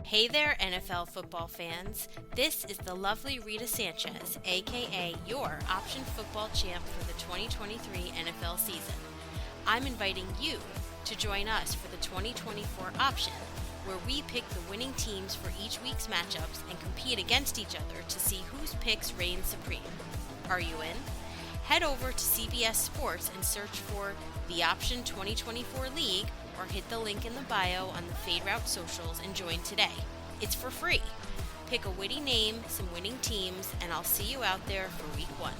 Hey there, NFL football fans. This is the lovely Rita Sanchez, aka your option football champ for the 2023 NFL season. I'm inviting you to join us for the 2024 option, where we pick the winning teams for each week's matchups and compete against each other to see whose picks reign supreme. Are you in? Head over to CBS Sports and search for the Option 2024 League, or hit the link in the bio on the Fade Route socials and join today. It's for free. Pick a witty name, some winning teams, and I'll see you out there for week 1.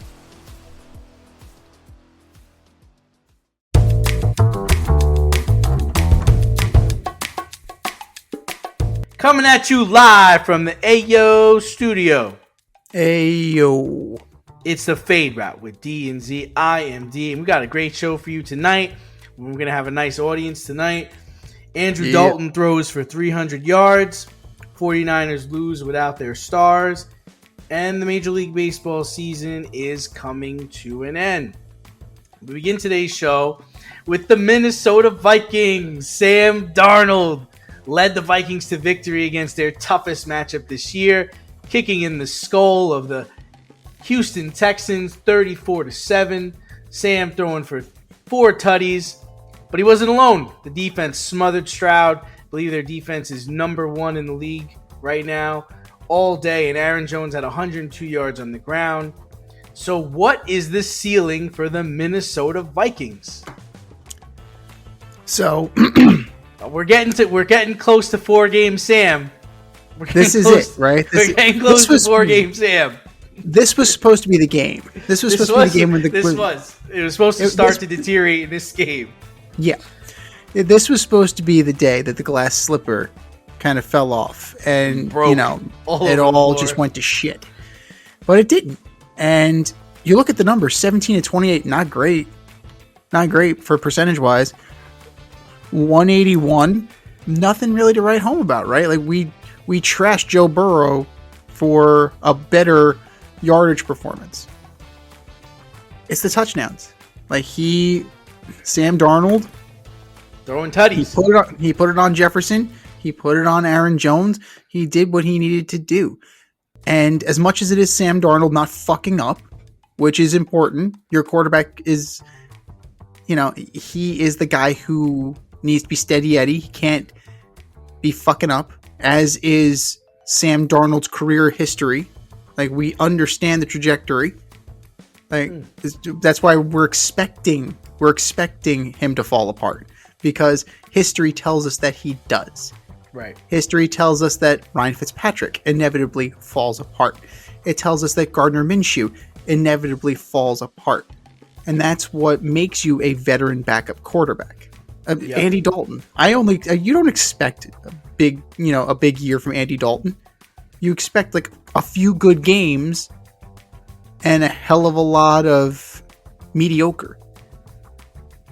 Coming at you live from the Ayo studio. Ayo. It's the Fade Route with D and Z. I am D, and we got a great show for you tonight. We're going to have a nice audience tonight. Andrew Dalton throws for 300 yards. 49ers lose without their stars. And the Major League Baseball season is coming to an end. We begin today's show with the Minnesota Vikings. Sam Darnold led the Vikings to victory against their toughest matchup this year, kicking in the skull of the Houston Texans 34-7. Sam throwing for 4 tutties. But he wasn't alone. The defense smothered Stroud. I believe their defense is number 1 in the league right now all day. And Aaron Jones had 102 yards on the ground. So what is the ceiling for the Minnesota Vikings? So we're getting close to 4 games, Sam. This is it, right? We're getting close to 4 games, Sam. This was supposed to be the game. This was supposed to be the game when the It was supposed to start to deteriorate in this game. Yeah. This was supposed to be the day that the glass slipper kind of fell off and, Broke it all just went to shit. But it didn't. And you look at the numbers, 17-28, not great. Not great for percentage-wise. 181, nothing really to write home about, right? Like, we trashed Joe Burrow for a better yardage performance. It's the touchdowns. Like, Sam Darnold throwing tutties. He put it on Jefferson. He put it on Aaron Jones. He did what he needed to do. And as much as it is Sam Darnold not fucking up, which is important, your quarterback is, he is the guy who needs to be steady Eddie. He can't be fucking up, as is Sam Darnold's career history. Like, we understand the trajectory. Like, that's why we're expecting him to fall apart, because history tells us that he does. Right. History tells us that Ryan Fitzpatrick inevitably falls apart. It tells us that Gardner Minshew inevitably falls apart. And that's what makes you a veteran backup quarterback. Andy Dalton. You don't expect a big year from Andy Dalton. You expect like a few good games and a hell of a lot of mediocre.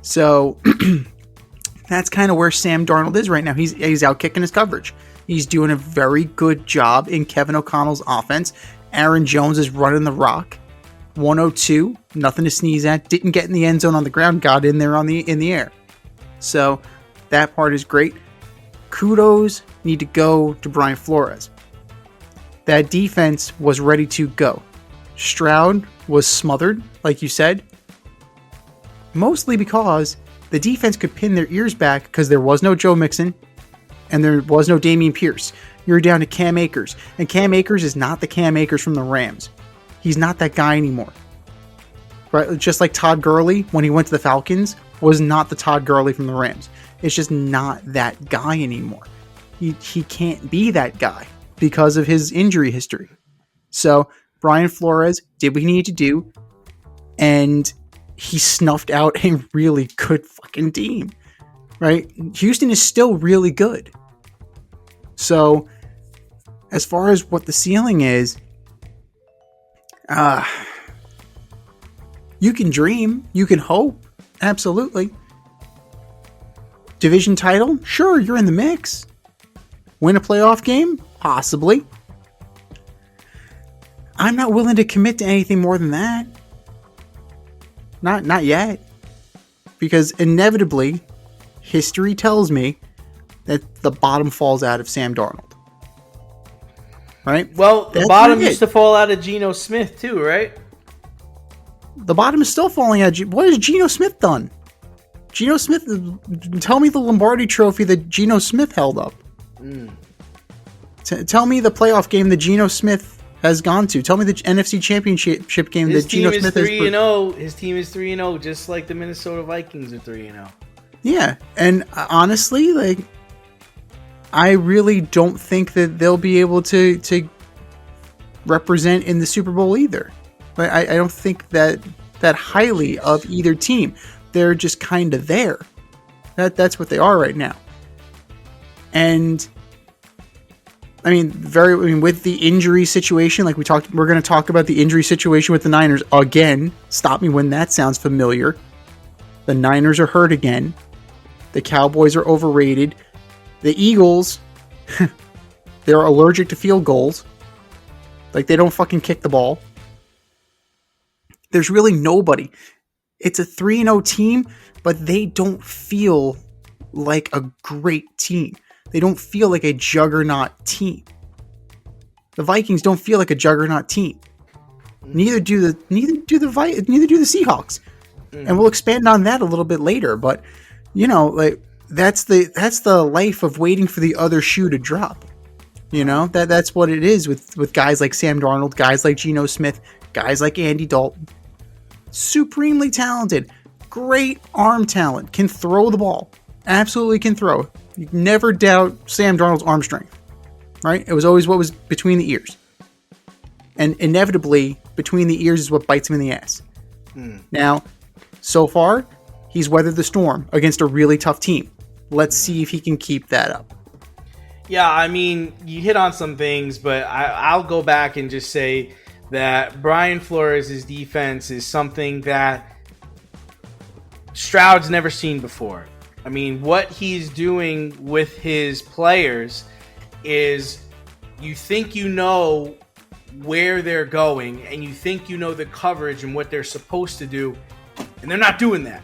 So that's kind of where Sam Darnold is right now. He's out kicking his coverage. He's doing a very good job in Kevin O'Connell's offense. Aaron Jones is running the rock. 102, nothing to sneeze at. Didn't get in the end zone on the ground, got in there in the air. So that part is great. Kudos need to go to Brian Flores. That defense was ready to go. Stroud was smothered, like you said, mostly because the defense could pin their ears back because there was no Joe Mixon and there was no Dameon Pierce. You're down to Cam Akers, and Cam Akers is not the Cam Akers from the Rams. He's not that guy anymore. Right? Just like Todd Gurley, when he went to the Falcons, was not the Todd Gurley from the Rams. It's just not that guy anymore. He can't be that guy because of his injury history. So Brian Flores did what he needed to do, and he snuffed out a really good fucking team. Right? Houston is still really good. So as far as what the ceiling is, you can dream, you can hope, absolutely. Division title? Sure, you're in the mix. Win a playoff game? Possibly. I'm not willing to commit to anything more than that. Not yet. Because inevitably, history tells me that the bottom falls out of Sam Darnold. right? Well, the That's bottom what it used to fall out of Geno Smith too, right? The bottom is still falling out. What has Geno Smith done? Geno Smith, tell me the Lombardi trophy that Geno Smith held up. Tell me the playoff game that Geno Smith has gone to. Tell me the NFC Championship game that Geno Smith has. His team is 3-0, just like the Minnesota Vikings are 3-0. Yeah, and honestly, like, I really don't think that they'll be able to represent in the Super Bowl either. But I don't think that highly of either team. They're just kind of there. That's what they are right now. And I mean, with the injury situation, like we're going to talk about the injury situation with the Niners again. Stop me when that sounds familiar. The Niners are hurt again. The Cowboys are overrated. The Eagles, they're allergic to field goals. Like, they don't fucking kick the ball. There's really nobody. It's a 3-0 team, but they don't feel like a great team. They don't feel like a juggernaut team. The Vikings don't feel like a juggernaut team. Neither do the Seahawks. And we'll expand on that a little bit later, but you know, like, that's the life of waiting for the other shoe to drop. You know, that's what it is with guys like Sam Arnold, guys like Geno Smith, guys like Andy Dalton. Supremely talented, great arm talent, can throw the ball, absolutely can throw. You never doubt Sam Darnold's arm strength, right? It was always what was between the ears. And inevitably, between the ears is what bites him in the ass. Now, so far, he's weathered the storm against a really tough team. Let's see if he can keep that up. Yeah, I mean, you hit on some things, but I'll go back and just say that Brian Flores' defense is something that Stroud's never seen before. I mean, what he's doing with his players is, you think you know where they're going and you think you know the coverage and what they're supposed to do, and they're not doing that.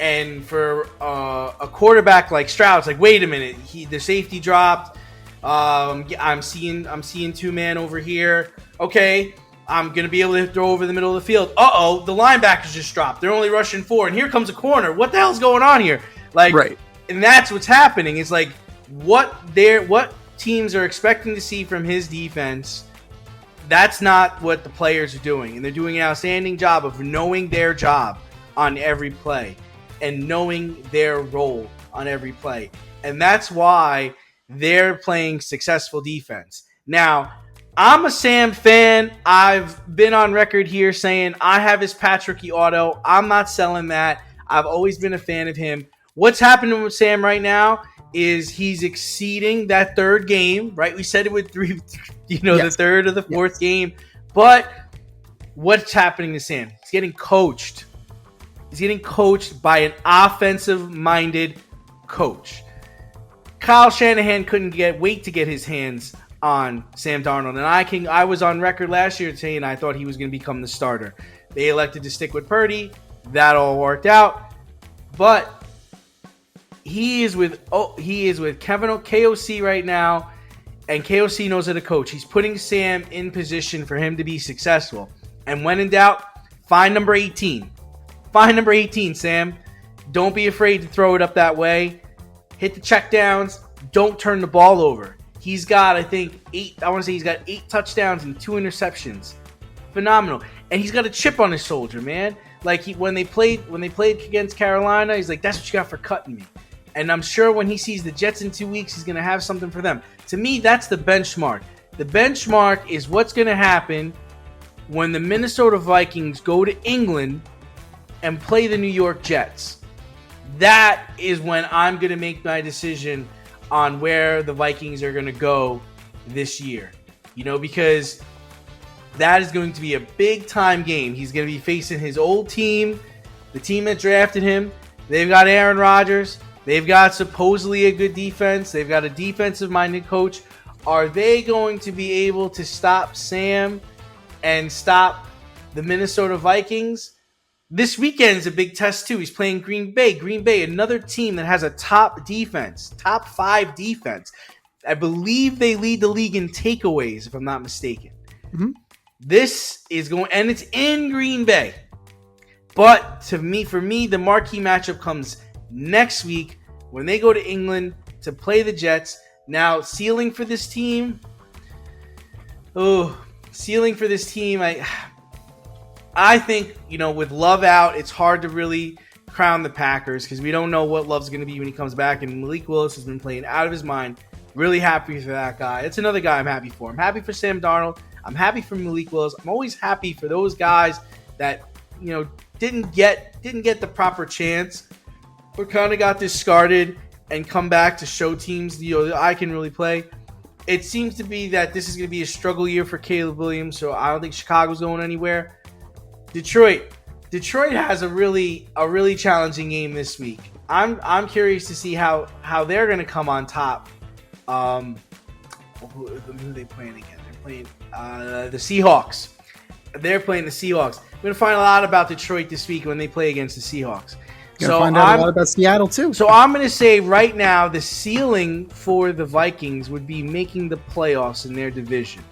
And for a quarterback like Stroud, it's like, wait a minute, the safety dropped. I'm seeing two-man over here. Okay, I'm going to be able to throw over the middle of the field. Uh-oh, the linebackers just dropped. They're only rushing 4, and here comes a corner. What the hell's going on here? Like, right. And that's what's happening. It's like what teams are expecting to see from his defense, that's not what the players are doing. And they're doing an outstanding job of knowing their job on every play and knowing their role on every play. And that's why they're playing successful defense. Now, I'm a Sam fan. I've been on record here saying I have his patch rookie auto. I'm not selling that. I've always been a fan of him. What's happening with Sam right now is he's exceeding that third game, right? We said it with three, the third or the fourth game. But what's happening to Sam? He's getting coached. He's getting coached by an offensive-minded coach. Kyle Shanahan couldn't wait to get his hands on Sam Darnold, and I was on record last year saying I thought he was going to become the starter. They elected to stick with Purdy. That all worked out, but he is with Kevin KOC right now, and KOC knows how to coach. He's putting Sam in position for him to be successful. And when in doubt, find number 18. Find number 18, Sam. Don't be afraid to throw it up that way. Hit the checkdowns. Don't turn the ball over. He's got, I think, 8 touchdowns and 2 interceptions. Phenomenal. And he's got a chip on his shoulder, man. Like when they played against Carolina, he's like, that's what you got for cutting me. And I'm sure when he sees the Jets in 2 weeks, he's going to have something for them. To me, that's the benchmark. The benchmark is what's going to happen when the Minnesota Vikings go to England and play the New York Jets. That is when I'm going to make my decision on where the Vikings are going to go this year. Because that is going to be a big-time game. He's going to be facing his old team, the team that drafted him. They've got Aaron Rodgers. They've got supposedly a good defense. They've got a defensive-minded coach. Are they going to be able to stop Sam and stop the Minnesota Vikings? This weekend is a big test, too. He's playing Green Bay. Green Bay, another team that has a top defense, top 5 defense. I believe they lead the league in takeaways, if I'm not mistaken. Mhm. This is going, and it's in Green Bay. But for me, the marquee matchup comes next week when they go to England to play the Jets. Now, ceiling for this team. I think, with Love out, it's hard to really crown the Packers because we don't know what Love's going to be when he comes back. And Malik Willis has been playing out of his mind. Really happy for that guy. It's another guy I'm happy for. I'm happy for Sam Darnold. I'm happy for Malik Willis. I'm always happy for those guys that, didn't get the proper chance or kind of got discarded and come back to show teams, that I can really play. It seems to be that this is going to be a struggle year for Caleb Williams, so I don't think Chicago's going anywhere. Detroit has a really challenging game this week. I'm curious to see how they're going to come on top. Who are they playing again? They're playing the Seahawks. They're playing the Seahawks. We're going to find a lot about Detroit this week when they play against the Seahawks. So find out a lot about Seattle too. So I'm going to say right now the ceiling for the Vikings would be making the playoffs in their division.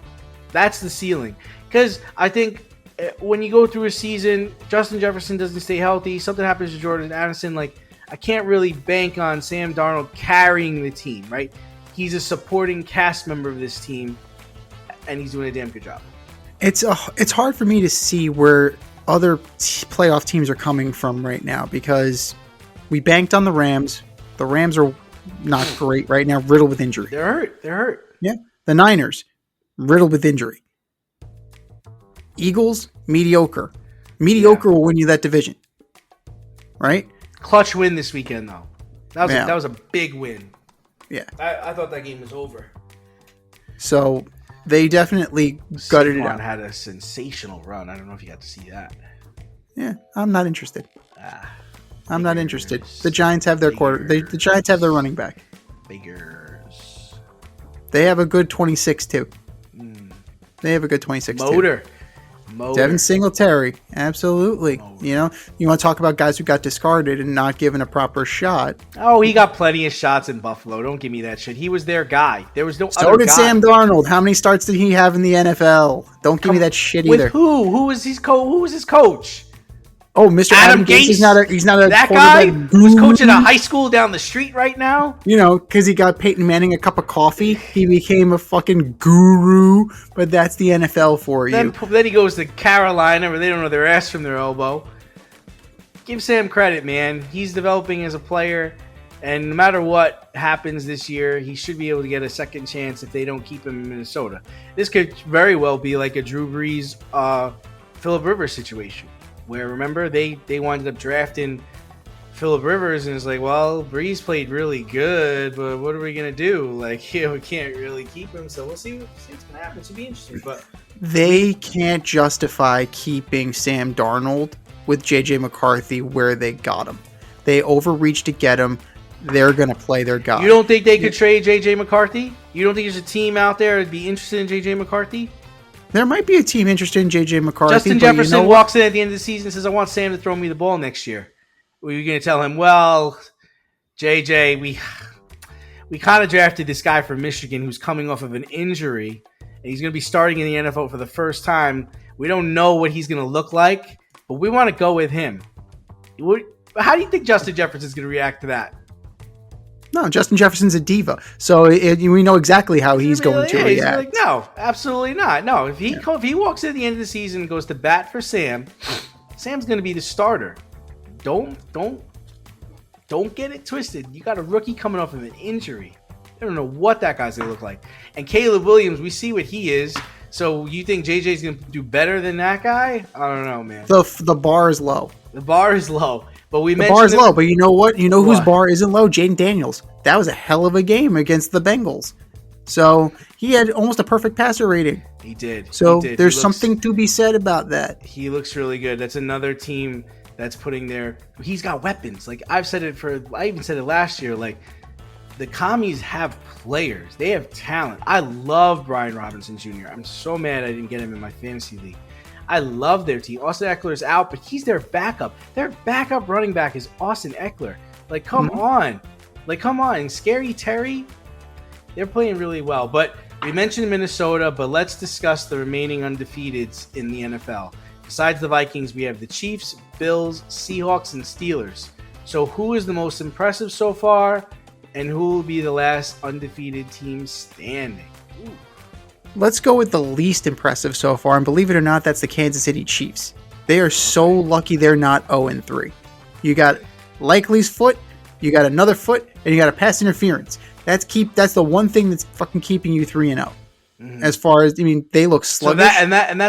That's the ceiling. Because I think when you go through a season, Justin Jefferson doesn't stay healthy, something happens to Jordan Addison, I can't really bank on Sam Darnold carrying the team, right? He's a supporting cast member of this team, and he's doing a damn good job. It's hard for me to see where other playoff teams are coming from right now because we banked on the Rams. The Rams are not great right now, riddled with injury. They're hurt. Yeah. The Niners, riddled with injury. Eagles, mediocre. Mediocre will win you that division. Right? Clutch win this weekend, though. That was a big win. Yeah. I thought that game was over. So they definitely gutted it out. Had a sensational run. I don't know if you got to see that. Yeah, I'm not interested. I'm not interested. The Giants have their the Giants have their running back. Figures. They have a good 26 too. They have a good 26 Motor. Devin Singletary, absolutely. You want to talk about guys who got discarded and not given a proper shot. Oh, he got plenty of shots in Buffalo. Don't give me that shit. He was their guy. There was no other guy. So did Sam Darnold. How many starts did he have in the NFL? Don't give me that shit either. With who? Who was his coach? Oh, Mr. Adam Gase. He's not a that guy who's coaching a high school down the street right now. Because he got Peyton Manning a cup of coffee, he became a fucking guru. But that's the NFL for you. Then he goes to Carolina, where they don't know their ass from their elbow. Give Sam credit, man. He's developing as a player, and no matter what happens this year, he should be able to get a second chance if they don't keep him in Minnesota. This could very well be like a Drew Brees, Phillip Rivers situation. Where, remember, they wound up drafting Phillip Rivers, and it's like, well, Breeze played really good, but what are we going to do? We can't really keep him, so we'll see what's going to happen. It should be interesting. But they can't justify keeping Sam Darnold with J.J. McCarthy where they got him. They overreached to get him. They're going to play their guy. You don't think they could trade J.J. McCarthy? You don't think there's a team out there that'd be interested in J.J. McCarthy? There might be a team interested in J.J. McCarthy. Justin Jefferson walks in at the end of the season and says, I want Sam to throw me the ball next year. Were you going to tell him, well, JJ, we kind of drafted this guy from Michigan who's coming off of an injury, and he's going to be starting in the NFL for the first time. We don't know what he's going to look like, but we want to go with him. How do you think Justin Jefferson's going to react to that? No, Justin Jefferson's a diva, so we know exactly how he's going to react. No, absolutely not. No, if he walks in at the end of the season and goes to bat for Sam, Sam's going to be the starter. Don't get it twisted. You got a rookie coming off of an injury. I don't know what that guy's going to look like. And Caleb Williams, we see what he is. So you think JJ's going to do better than that guy? I don't know, man. The bar is low. The bar is low. But the bar is low, but you know what? You know whose bar isn't low? Jaden Daniels. That was a hell of a game against the Bengals. So he had almost a perfect passer rating. He did. So there's something to be said about that. He looks really good. That's another team that's putting he's got weapons. I even said it last year. The Commies have players. They have talent. I love Brian Robinson Jr. I'm so mad I didn't get him in my fantasy league. I love their team. Austin Eckler's out, but he's their backup. Their backup running back is Austin Eckler. Come on. Come on. And Scary Terry, They're playing really well. But we mentioned Minnesota, but let's discuss the remaining undefeateds in the NFL. Besides the Vikings, we have the Chiefs, Bills, Seahawks, and Steelers. So who is the most impressive so far, and who will be the last undefeated team standing? Ooh. Let's go with the least impressive so far, and believe it or not, that's the Kansas City Chiefs. They are so lucky they're not 0-3. You got Likely's foot, you got another foot, and you got a pass interference. That's the one thing that's fucking keeping you 3-0. Mm-hmm. As far as, I mean, they look sluggish.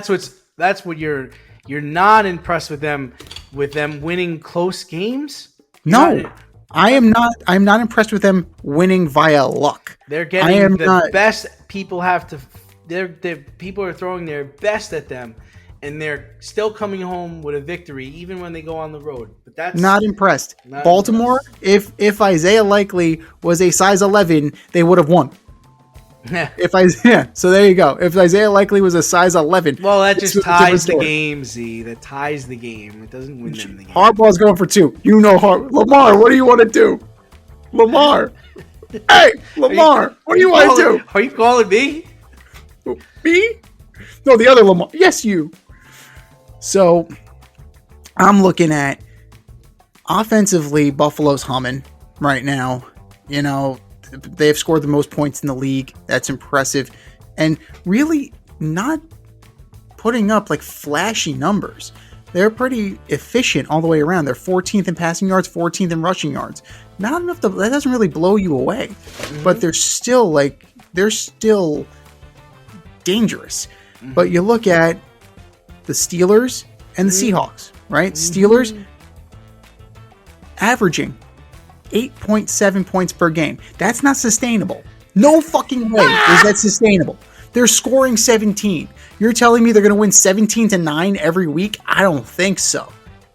So that's what you're not impressed with them winning close games? No. I'm not impressed with them winning via luck. They're getting best. People have to. People are throwing their best at them, and they're still coming home with a victory, even when they go on the road. But that's not impressed. Baltimore, if Isaiah Likely was a size 11, they would have won. So there you go. If Isaiah Likely was a size 11, well, that just ties the game. Z, that ties the game. It doesn't win them the game. Harbaugh's going for 2. You know, Lamar. What do you want to do, Lamar? Hey, Lamar. What do you want to do? Are you calling me? Me? No, the other Lamar. Yes, you. So I'm looking at offensively, Buffalo's humming right now. You know, they've scored the most points in the league. That's impressive. And really not putting up like flashy numbers. They're pretty efficient all the way around. They're 14th in passing yards, 14th in rushing yards. Not enough that doesn't really blow you away. Mm-hmm. But they're still dangerous. Mm-hmm. But you look at the Steelers and the Seahawks, right? Mm-hmm. Steelers averaging 8.7 points per game. That's not sustainable. No fucking way is that sustainable. They're scoring 17. You're telling me they're going to win 17-9 every week? I don't think so.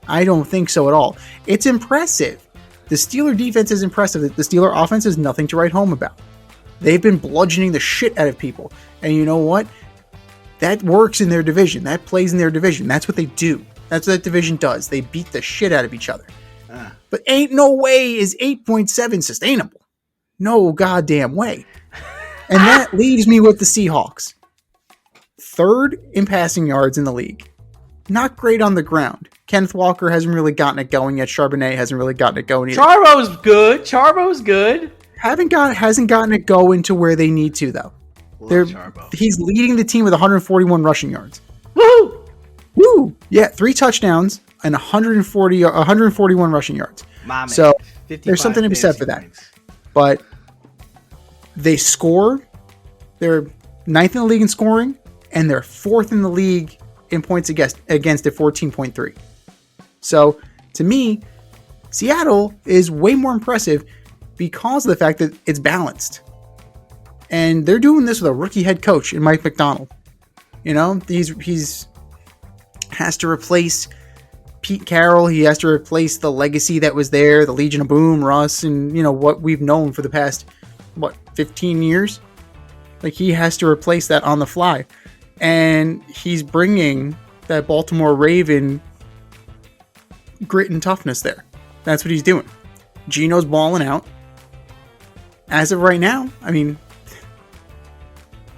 I don't think so at all. It's impressive. The Steeler defense is impressive. The Steeler offense is nothing to write home about. They've been bludgeoning the shit out of people. And you know what? That works in their division. That plays in their division. That's what they do. That's what that division does. They beat the shit out of each other. But ain't no way is 8.7 sustainable. No goddamn way. And that leaves me with the Seahawks. 3rd in passing yards in the league. Not great on the ground. Kenneth Walker hasn't really gotten it going yet. Charbonnet hasn't really gotten it going either. Charbo's good. Hasn't gotten it going to where they need to, though. He's leading the team with 141 rushing yards. Woo! Woo! Yeah, 3 touchdowns and 141 rushing yards. So there's something to be said for that. But they score. They're 9th in the league in scoring, and they're 4th in the league in points against at 14.3. So to me, Seattle is way more impressive because of the fact that it's balanced. And they're doing this with a rookie head coach in Mike McDonald. You know, he's has to replace Pete Carroll. He has to replace the legacy that was there, the Legion of Boom, Russ, and, you know, what we've known for the past, 15 years? Like, he has to replace that on the fly. And he's bringing that Baltimore Raven grit and toughness there. That's what he's doing. Geno's balling out. As of right now, I mean,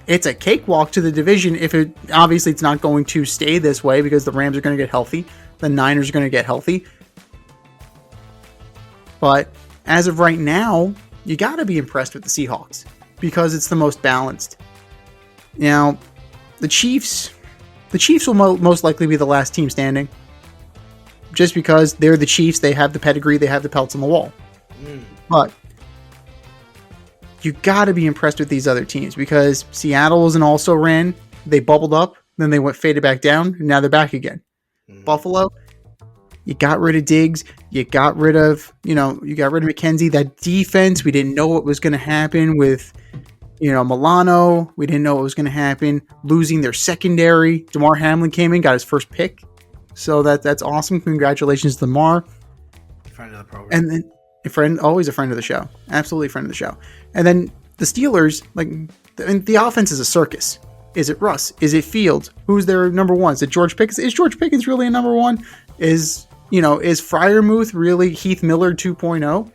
it's a cakewalk to the division. Obviously it's not going to stay this way because the Rams are going to get healthy. The Niners are going to get healthy. But as of right now, you got to be impressed with the Seahawks because it's the most balanced. Now, the Chiefs will most likely be the last team standing. Just because they're the Chiefs, they have the pedigree, they have the pelts on the wall. But you got to be impressed with these other teams because Seattle was an also-ran. They bubbled up, then they faded back down, and now they're back again. Buffalo, you got rid of Diggs, you got rid of McKenzie. That defense, we didn't know what was going to happen with, Milano. We didn't know what was going to happen. Losing their secondary. DeMar Hamlin came in, got his first pick. So that's awesome. Congratulations to DeMar. Friend of the program. And then always a friend of the show. Absolutely a friend of the show. And then the Steelers, the offense is a circus. Is it Russ? Is it Fields? Who's their number one? Is it George Pickens? Is George Pickens really a number one? Is Freiermuth really Heath Miller 2.0?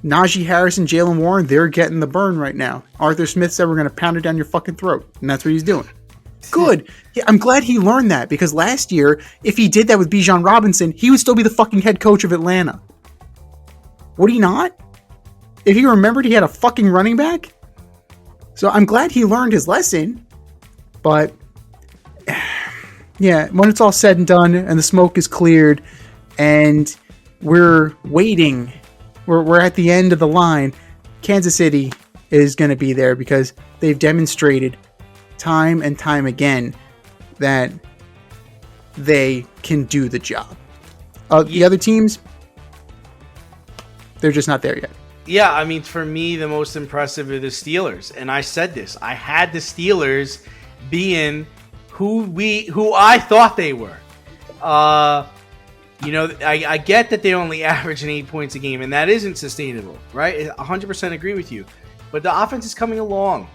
Najee Harris and Jalen Warren, they're getting the burn right now. Arthur Smith said we're going to pound it down your fucking throat, and that's what he's doing. Good. Yeah, I'm glad he learned that, because last year, if he did that with Bijan Robinson, he would still be the fucking head coach of Atlanta. Would he not? If he remembered he had a fucking running back? So I'm glad he learned his lesson, but yeah, when it's all said and done and the smoke is cleared and we're waiting, we're at the end of the line, Kansas City is going to be there because they've demonstrated time and time again that they can do the job. The other teams, they're just not there yet. Yeah, I mean, for me, the most impressive are the Steelers. And I said this. I had the Steelers being who I thought they were. You know, I get that they only average 8 points a game, and that isn't sustainable, right? I 100% agree with you. But the offense is coming along,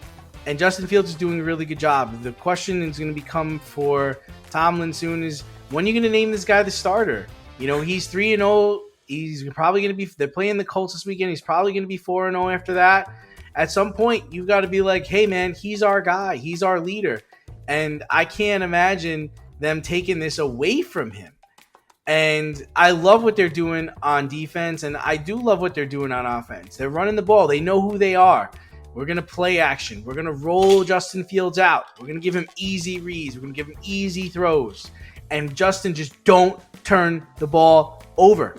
and Justin Fields is doing a really good job. The question is going to become for Tomlin soon is, when are you going to name this guy the starter? You know, he's 3-0. He's probably going to be – they're playing the Colts this weekend. He's probably going to be 4-0 after that. At some point, you've got to be like, hey, man, he's our guy. He's our leader. And I can't imagine them taking this away from him. And I love what they're doing on defense, and I do love what they're doing on offense. They're running the ball. They know who they are. We're going to play action. We're going to roll Justin Fields out. We're going to give him easy reads. We're going to give him easy throws. And Justin, just don't turn the ball over.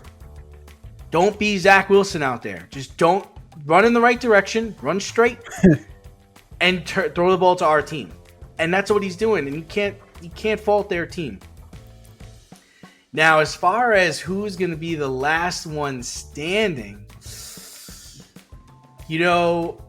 Don't be Zach Wilson out there. Just don't run in the right direction, run straight, and throw the ball to our team. And that's what he's doing. And you can't fault their team. Now, as far as who's going to be the last one standing, you know,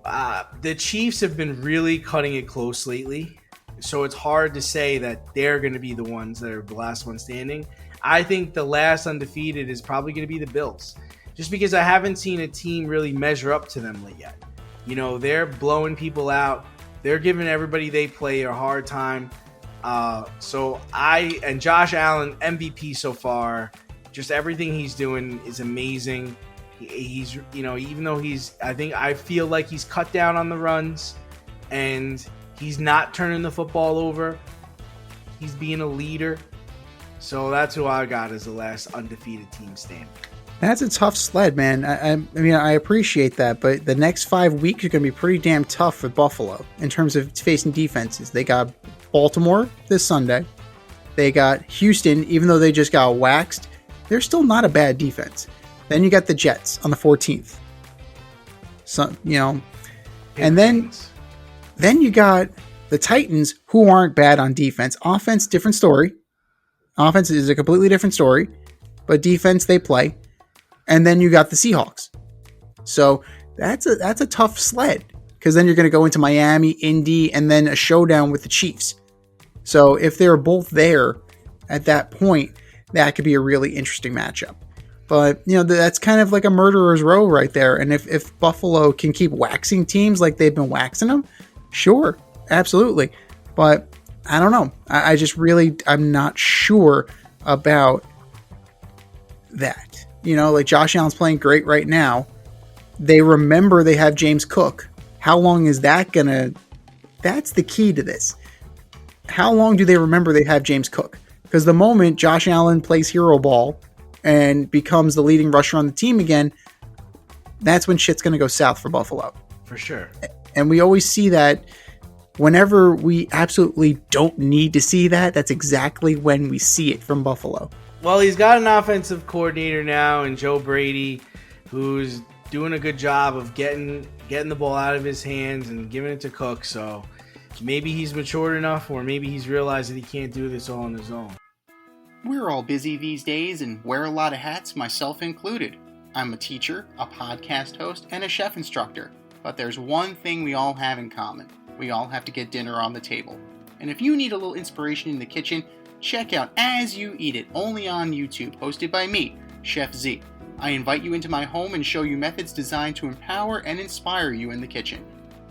the Chiefs have been really cutting it close lately. So it's hard to say that they're going to be the ones that are the last one standing. I think the last undefeated is probably going to be the Bills. Just because I haven't seen a team really measure up to them yet. You know, they're blowing people out. They're giving everybody they play a hard time. So Josh Allen, MVP so far, just everything he's doing is amazing. He's, you know, even though I feel like he's cut down on the runs and he's not turning the football over. He's being a leader. So that's who I got as the last undefeated team standing. That's a tough sled, man. I mean, I appreciate that, but the next 5 weeks are going to be pretty damn tough for Buffalo in terms of facing defenses. They got Baltimore this Sunday. They got Houston, even though they just got waxed. They're still not a bad defense. Then you got the Jets on the 14th. So, you know, and then you got the Titans, who aren't bad on defense. Offense, different story. Offense is a completely different story, but defense, they play. And then you got the Seahawks. So that's a tough sled, because then you're going to go into Miami, Indy, and then a showdown with the Chiefs. So if they're both there at that point, that could be a really interesting matchup. But, you know, that's kind of like a murderer's row right there. And if Buffalo can keep waxing teams like they've been waxing them, sure, absolutely. But I don't know. I just really, I'm not sure about that. You know, like Josh Allen's playing great right now. They remember they have James Cook. How long is that gonna... That's the key to this. How long do they remember they have James Cook? Because the moment Josh Allen plays hero ball and becomes the leading rusher on the team again, that's when shit's going to go south for Buffalo. For sure. And we always see that whenever we absolutely don't need to see that, that's exactly when we see it from Buffalo. Well, he's got an offensive coordinator now in Joe Brady, who's doing a good job of getting the ball out of his hands and giving it to Cook. So maybe he's matured enough, or maybe he's realized that he can't do this all on his own. We're all busy these days and wear a lot of hats, myself included. I'm a teacher, a podcast host, and a chef instructor. But there's one thing we all have in common. We all have to get dinner on the table. And if you need a little inspiration in the kitchen, check out As You Eat It, only on YouTube, hosted by me, Chef Z. I invite you into my home and show you methods designed to empower and inspire you in the kitchen.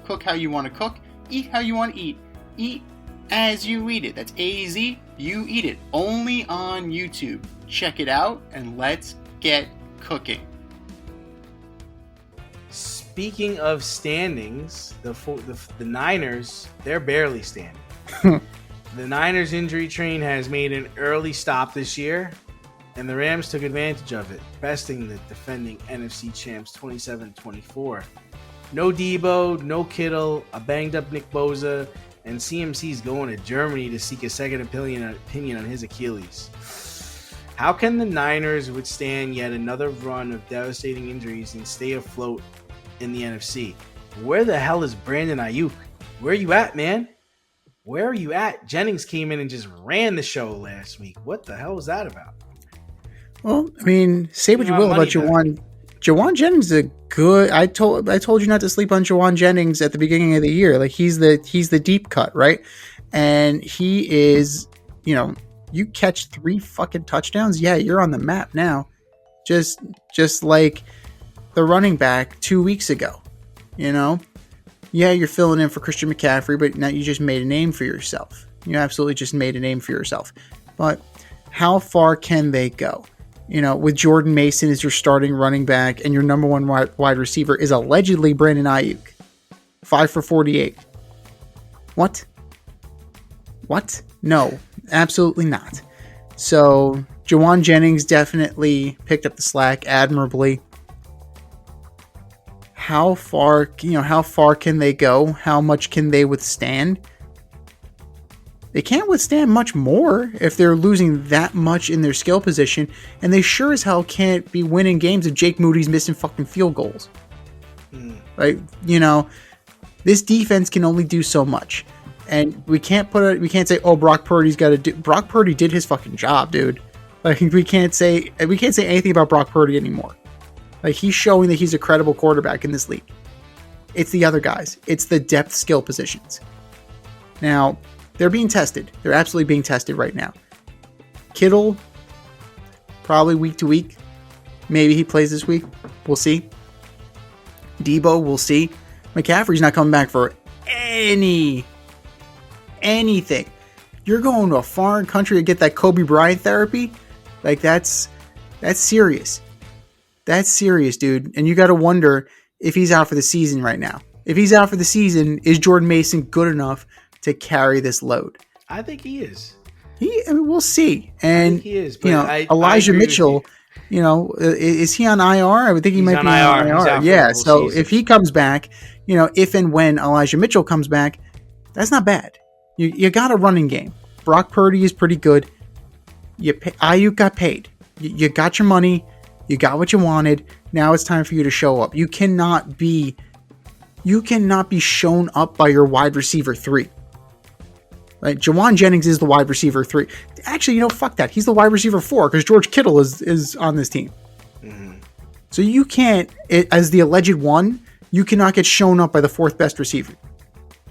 Cook how you want to cook, eat how you want to eat. Eat as you eat it. That's A-Z, you eat it, only on YouTube. Check it out and let's get cooking. speaking of standings, the Niners, they're barely standing. The Niners injury train has made an early stop this year, and the Rams took advantage of it, besting the defending NFC champs 27-24. No Debo, no Kittle, a banged-up Nick Bosa, and CMC's going to Germany to seek a second opinion on his Achilles. How can the Niners withstand yet another run of devastating injuries and stay afloat in the NFC? Where the hell is Brandon Ayuk? Where are you at, man? Where are you at? Jennings came in and just ran the show last week. What the hell was that about? Well, I mean, say what you will about Jawan. Jawan Jennings is a good. I told you not to sleep on Jawan Jennings at the beginning of the year. Like he's the deep cut, right? And he is, you catch 3 fucking touchdowns, yeah, you're on the map now. Just like the running back 2 weeks ago, Yeah, you're filling in for Christian McCaffrey, but now you just made a name for yourself. You absolutely just made a name for yourself. But how far can they go? With Jordan Mason as your starting running back and your number one wide receiver is allegedly Brandon Ayuk. 5 for 48. What? No, absolutely not. So Jawan Jennings definitely picked up the slack admirably. How far can they go? How much can they withstand? They can't withstand much more if they're losing that much in their skill position, and they sure as hell can't be winning games if Jake Moody's missing fucking field goals. Like, this defense can only do so much. And we can't say, oh, Brock Purdy's got to do. Brock Purdy did his fucking job, dude. Like, we can't say anything about Brock Purdy anymore. Like, he's showing that he's a credible quarterback in this league. It's the other guys. It's the depth skill positions. Now, they're being tested. They're absolutely being tested right now. Kittle, probably week to week. Maybe he plays this week. We'll see. Debo, we'll see. McCaffrey's not coming back for anything. You're going to a foreign country to get that Kobe Bryant therapy? Like, that's serious. That's serious, dude. And you got to wonder if he's out for the season right now. If he's out for the season, is Jordan Mason good enough to carry this load? I think he is. We'll see. And I think he is. But Elijah Mitchell, is he on IR? I would think he might be on IR. Yeah. So if he comes back, if and when Elijah Mitchell comes back, that's not bad. You got a running game. Brock Purdy is pretty good. Ayuk got paid. You got your money. You got what you wanted. Now it's time for you to show up. You cannot be shown up by your wide receiver 3. Right? Jawan Jennings is the wide receiver 3. Actually, fuck that. He's the wide receiver 4 because George Kittle is on this team. Mm-hmm. So you can't, as the alleged 1, you cannot get shown up by the 4th best receiver.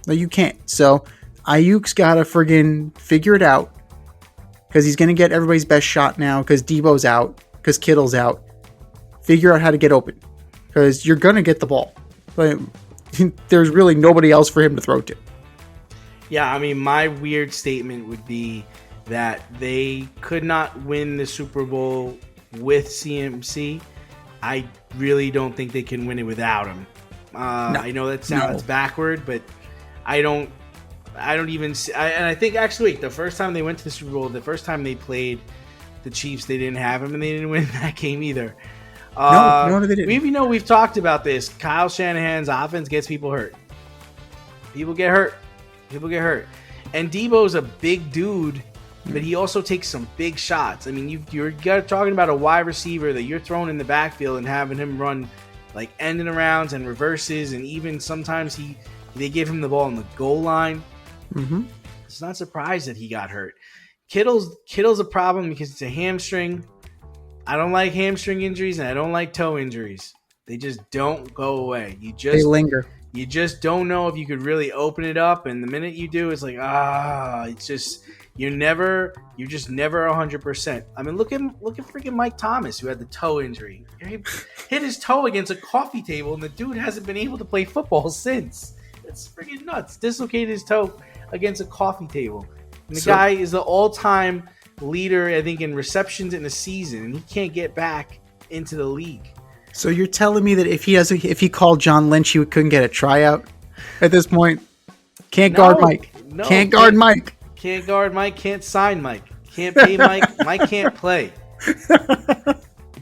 No, you can't. So Ayuk's got to friggin' figure it out because he's going to get everybody's best shot now because Debo's out, because Kittle's out. Figure out how to get open because you're going to get the ball. But there's really nobody else for him to throw to. Yeah, I mean, my weird statement would be that they could not win the Super Bowl with CMC. I really don't think they can win it without him. No, I know that sounds backward, but I don't even see, and I think actually the first time they went to the Super Bowl, the first time they played the Chiefs, they didn't have him and they didn't win that game either. No, they didn't. We've talked about this. Kyle Shanahan's offense gets people hurt. People get hurt. And Debo's a big dude, but he also takes some big shots. I mean, you're talking about a wide receiver that you're throwing in the backfield and having him run like ending arounds and reverses, and even sometimes they give him the ball on the goal line. Mm-hmm. It's not surprised that he got hurt. Kittle's a problem because it's a hamstring. I don't like hamstring injuries and I don't like toe injuries. They just don't go away. They linger. You just don't know if you could really open it up, and the minute you do, it's like it's just you're just never 100%. I mean, look at freaking Mike Thomas, who had the toe injury. He hit his toe against a coffee table, and the dude hasn't been able to play football since. It's freaking nuts. Dislocated his toe against a coffee table. And the guy is the all-time leader, I think, in receptions in a season, and he can't get back into the league. So you're telling me that if he called John Lynch, he couldn't get a tryout at this point? Can't guard Mike. Can't guard Mike. Can't guard Mike. Can't sign Mike. Can't pay Mike. Mike can't play.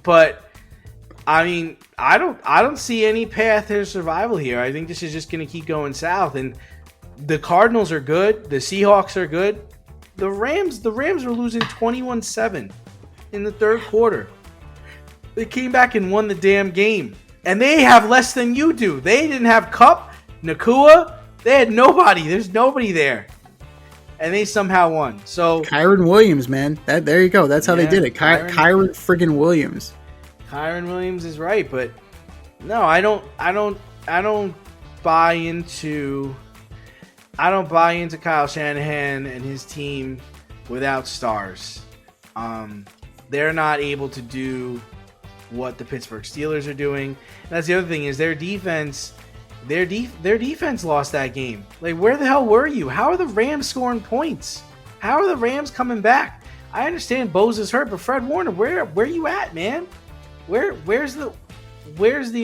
But I mean, I don't see any path to survival here. I think this is just going to keep going south. And the Cardinals are good. The Seahawks are good. The Rams were losing 21-7 in the third quarter. They came back and won the damn game. And they have less than you do. They didn't have Kupp, Nakua. They had nobody. There's nobody there. And they somehow won. So Kyron Williams, man. There you go. That's how they did it. Kyron friggin' Williams. Kyron Williams is right, but no, I don't buy into Kyle Shanahan and his team without stars. They're not able to do what the Pittsburgh Steelers are doing. And that's the other thing is their defense lost that game. Like, where the hell were you? How are the Rams scoring points? How are the Rams coming back? I understand Bose is hurt, but Fred Warner, where you at, man? Where's the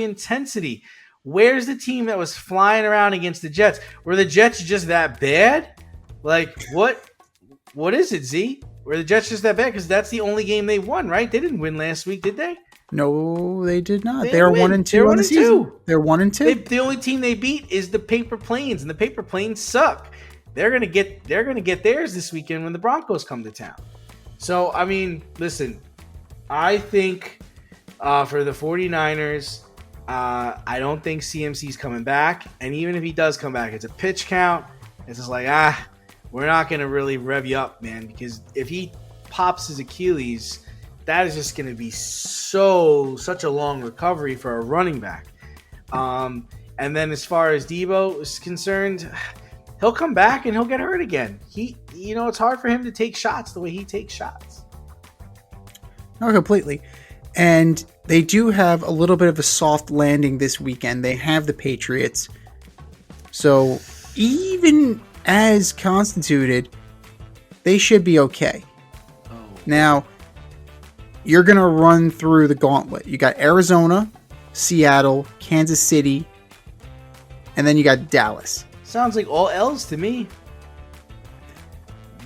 intensity? Where's the team that was flying around against the Jets? Were the Jets just that bad? Like, what is it, Z? Were the Jets just that bad? Because that's the only game they won, right? They didn't win last week, did they? No, they did not. They're 1-2 on the season. They're 1-2. The only team they beat is the Paper Planes, and the Paper Planes suck. They're gonna get theirs this weekend when the Broncos come to town. So, I mean, listen, I think for the 49ers, I don't think CMC's coming back. And even if he does come back, it's a pitch count. It's just like, we're not going to really rev you up, man. Because if he pops his Achilles, that is just going to be such a long recovery for a running back. And then as far as Debo is concerned, he'll come back and he'll get hurt again. It's hard for him to take shots the way he takes shots. Not completely. And they do have a little bit of a soft landing this weekend. They have the Patriots. So even as constituted, they should be okay. Oh. Now, you're going to run through the gauntlet. You got Arizona, Seattle, Kansas City, and then you got Dallas. Sounds like all L's to me.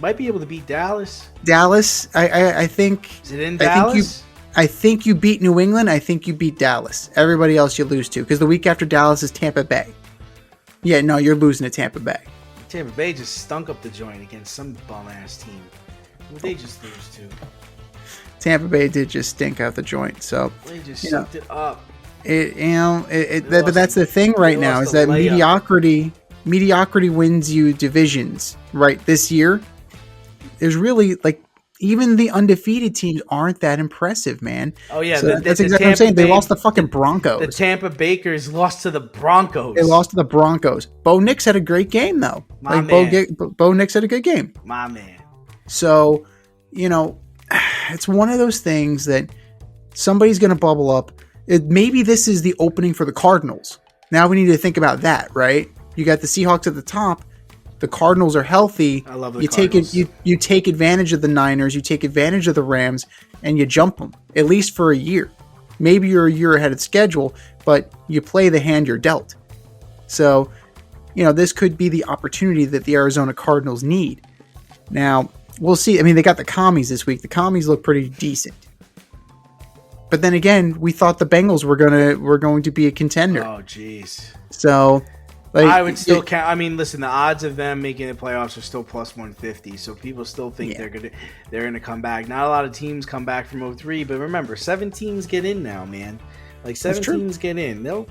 Might be able to beat Dallas. Dallas, I think. Is it in Dallas? I think you beat New England. I think you beat Dallas. Everybody else you lose to. Because the week after Dallas is Tampa Bay. Yeah, no, you're losing to Tampa Bay. Tampa Bay just stunk up the joint against some bum-ass team. Who they just lose to? Tampa Bay did just stink out the joint. So they just sucked it up. But that's the thing right now is that mediocrity wins you divisions. Right, this year, there's really even the undefeated teams aren't that impressive, man. Oh yeah, so that's exactly what I'm saying. They lost the fucking Broncos. The Tampa Bakers lost to the Broncos. They lost to the Broncos. Bo Nix had a great game though. Bo Nix had a good game. My man. So, it's one of those things that somebody's going to bubble up. Maybe this is the opening for the Cardinals. Now we need to think about that, right? You got the Seahawks at the top. The Cardinals are healthy. I love the Cardinals. You take advantage of the Niners. You take advantage of the Rams, and you jump them at least for a year. Maybe you're a year ahead of schedule, but you play the hand you're dealt. So, this could be the opportunity that the Arizona Cardinals need. Now, we'll see. I mean, they got the Commies this week. The Commies look pretty decent. But then again, we thought the Bengals were going to be a contender. Oh, jeez. So, I would still count. I mean, listen, the odds of them making the playoffs are still plus 150. So people still think they're gonna come back. Not a lot of teams come back from 0-3, but remember, 7 teams get in now, man. 7 teams get in. They'll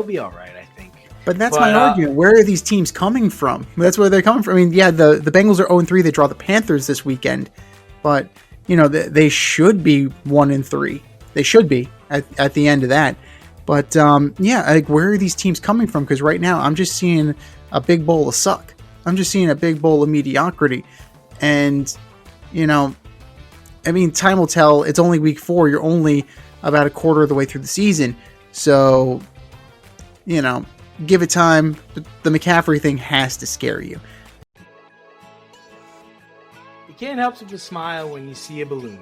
be all right, I think. But that's my argument. Where are these teams coming from? That's where they're coming from. I mean, yeah, the Bengals are 0-3. They draw the Panthers this weekend, but they should be 1-3. They should be at the end of that. But where are these teams coming from? Because right now I'm just seeing a big bowl of suck. I'm just seeing a big bowl of mediocrity, and time will tell. It's only week 4. You're only about a quarter of the way through the season, so give it time. The McCaffrey thing has to scare you. You can't help but smile when you see a balloon.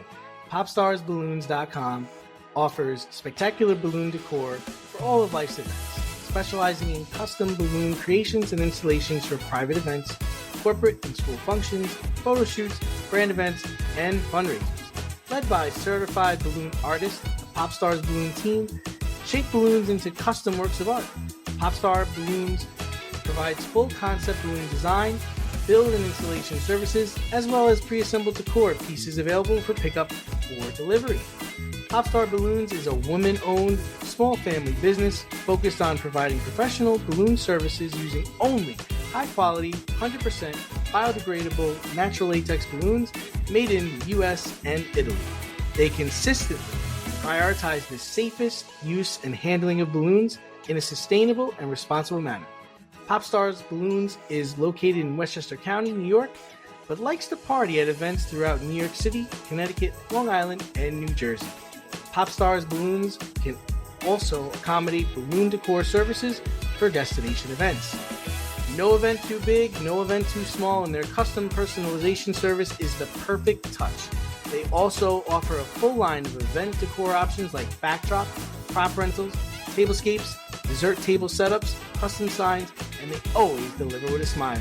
PopstarsBalloons.com. offers spectacular balloon decor for all of life's events, specializing in custom balloon creations and installations for private events, corporate and school functions, photo shoots, brand events, and fundraisers. Led by certified balloon artists, the Popstars Balloon team shape balloons into custom works of art. Popstar Balloons provides full concept balloon design, build and installation services, as well as pre-assembled decor pieces available for pickup or delivery. Popstar Balloons is a woman-owned, small family business focused on providing professional balloon services using only high-quality, 100% biodegradable natural latex balloons made in the US and Italy. They consistently prioritize the safest use and handling of balloons in a sustainable and responsible manner. Popstars Balloons is located in Westchester County, New York, but likes to party at events throughout New York City, Connecticut, Long Island, and New Jersey. Popstars Balloons can also accommodate balloon decor services for destination events. No event too big, no event too small, and their custom personalization service is the perfect touch. They also offer a full line of event decor options like backdrop, prop rentals, tablescapes, dessert table setups, custom signs, and they always deliver with a smile.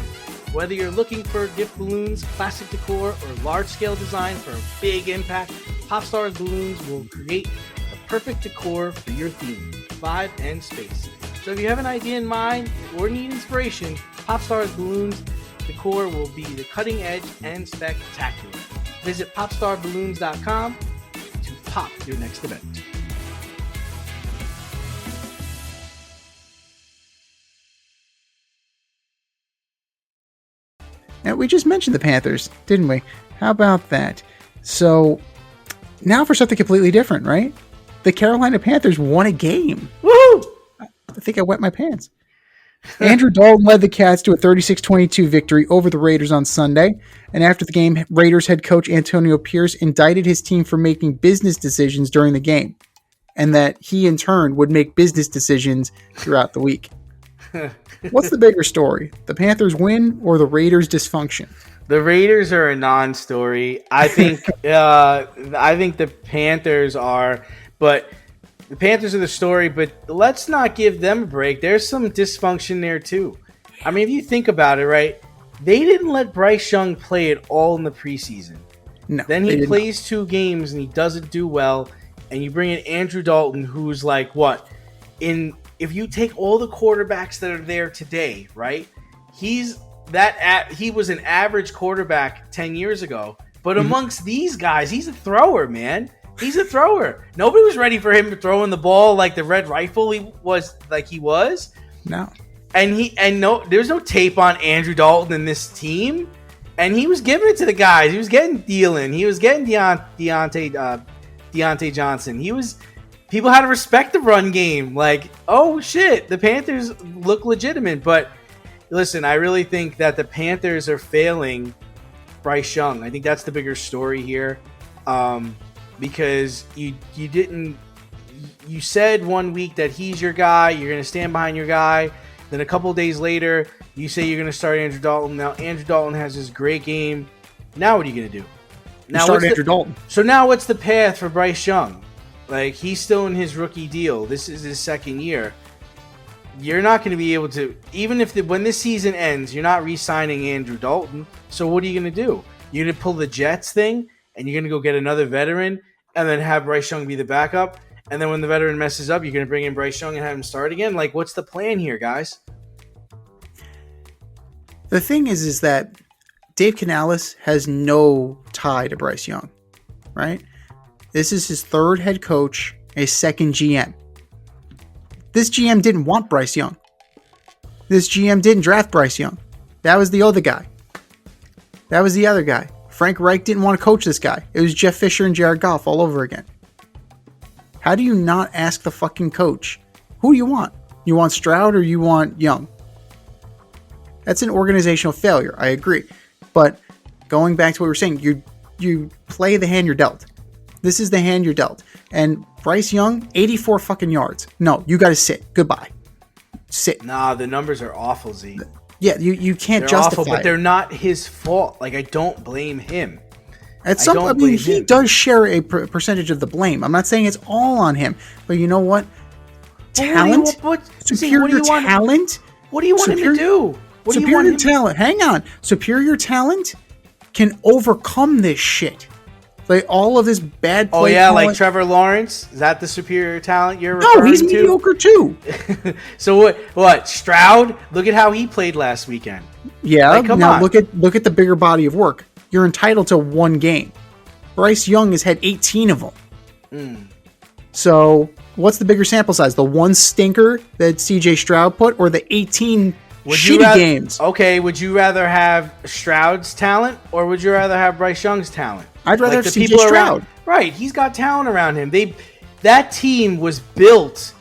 Whether you're looking for gift balloons, classic decor, or large-scale design for a big impact, Popstars Balloons will create the perfect decor for your theme, vibe, and space. So if you have an idea in mind or need inspiration, Popstars Balloons decor will be the cutting edge and spectacular. Visit popstarballoons.com to pop your next event. Now, we just mentioned the Panthers, didn't we? How about that? So, now for something completely different, right? The Carolina Panthers won a game. Woo! I think I wet my pants. Andrew Dalton led the Cats to a 36-22 victory over the Raiders on Sunday. And after the game, Raiders head coach Antonio Pierce indicted his team for making business decisions during the game. And that he, in turn, would make business decisions throughout the week. What's the bigger story? The Panthers win or the Raiders dysfunction? The Raiders are a non-story. I think the Panthers are, but the Panthers are the story, but let's not give them a break. There's some dysfunction there too. I mean, if you think about it, right? They didn't let Bryce Young play at all in the preseason. No. Then he plays 2 games and he doesn't do well. And you bring in Andrew Dalton, who's like what? If you take all the quarterbacks that are there today, right? He was an average quarterback 10 years ago. But amongst these guys, he's a thrower, man. He's a thrower. Nobody was ready for him to throw in the ball like the Red Rifle he was. No. And there's no tape on Andrew Dalton in this team. And he was giving it to the guys. He was getting Thielen. He was getting Deontay Johnson. People had to respect the run game. Like, oh shit, the Panthers look legitimate. But listen, I really think that the Panthers are failing Bryce Young. I think that's the bigger story here. Because you said one week that he's your guy, you're going to stand behind your guy. Then a couple days later, you say you're going to start Andrew Dalton. Now Andrew Dalton has this great game. Now what are you going to do? Now start Andrew Dalton. So now what's the path for Bryce Young? Like, he's still in his rookie deal. This is his second year. You're not going to be able to, even if when this season ends, you're not re-signing Andrew Dalton. So what are you going to do? You're going to pull the Jets thing, and you're going to go get another veteran, and then have Bryce Young be the backup. And then when the veteran messes up, you're going to bring in Bryce Young and have him start again? Like, what's the plan here, guys? The thing is that Dave Canales has no tie to Bryce Young, right? This is his third head coach, his second GM. This GM didn't want Bryce Young. This GM didn't draft Bryce Young. That was the other guy. That was the other guy. Frank Reich didn't want to coach this guy. It was Jeff Fisher and Jared Goff all over again. How do you not ask the fucking coach, who do you want? You want Stroud or you want Young? That's an organizational failure. I agree. But going back to what we were saying, you play the hand you're dealt. This is the hand you're dealt. And Bryce Young, 84 fucking yards. No, you got to sit. Goodbye. Sit. Nah, the numbers are awful, Z. Yeah, you can't they're justify awful, but it. they're not his fault. Like, I don't blame him. He does share a percentage of the blame. I'm not saying it's all on him, but you know what? Talent, superior talent. What do you want him to do? Superior talent. Hang on. Superior talent can overcome this shit. Like all of this bad play. Oh yeah, like Trevor Lawrence. Is that the superior talent you're referring to? No, he's mediocre too. So what? Stroud? Look at how he played last weekend. Yeah. Like, come on. Look at the bigger body of work. You're entitled to one game. Bryce Young has had 18 of them. So what's the bigger sample size? The one stinker that CJ Stroud put, or the 18 shitty games? Okay, would you rather have Stroud's talent, or would you rather have Bryce Young's talent? I'd rather have CJ Stroud. Right, he's got talent around him. That team was built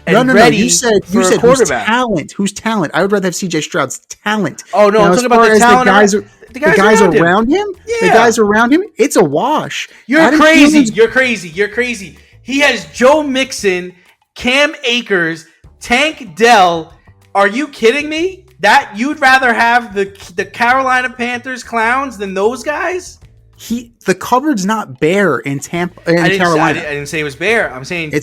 and no. ready You said a quarterback. Whose talent? I would rather have CJ Stroud's talent. Oh no, I'm talking about the talent. The guys around him. Yeah. The guys around him. It's a wash. You're crazy. He has Joe Mixon, Cam Akers, Tank Dell. Are you kidding me? That you'd rather have the Carolina Panthers clowns than those guys? The cupboard's not bare in Carolina. I didn't say it was bare. I'm saying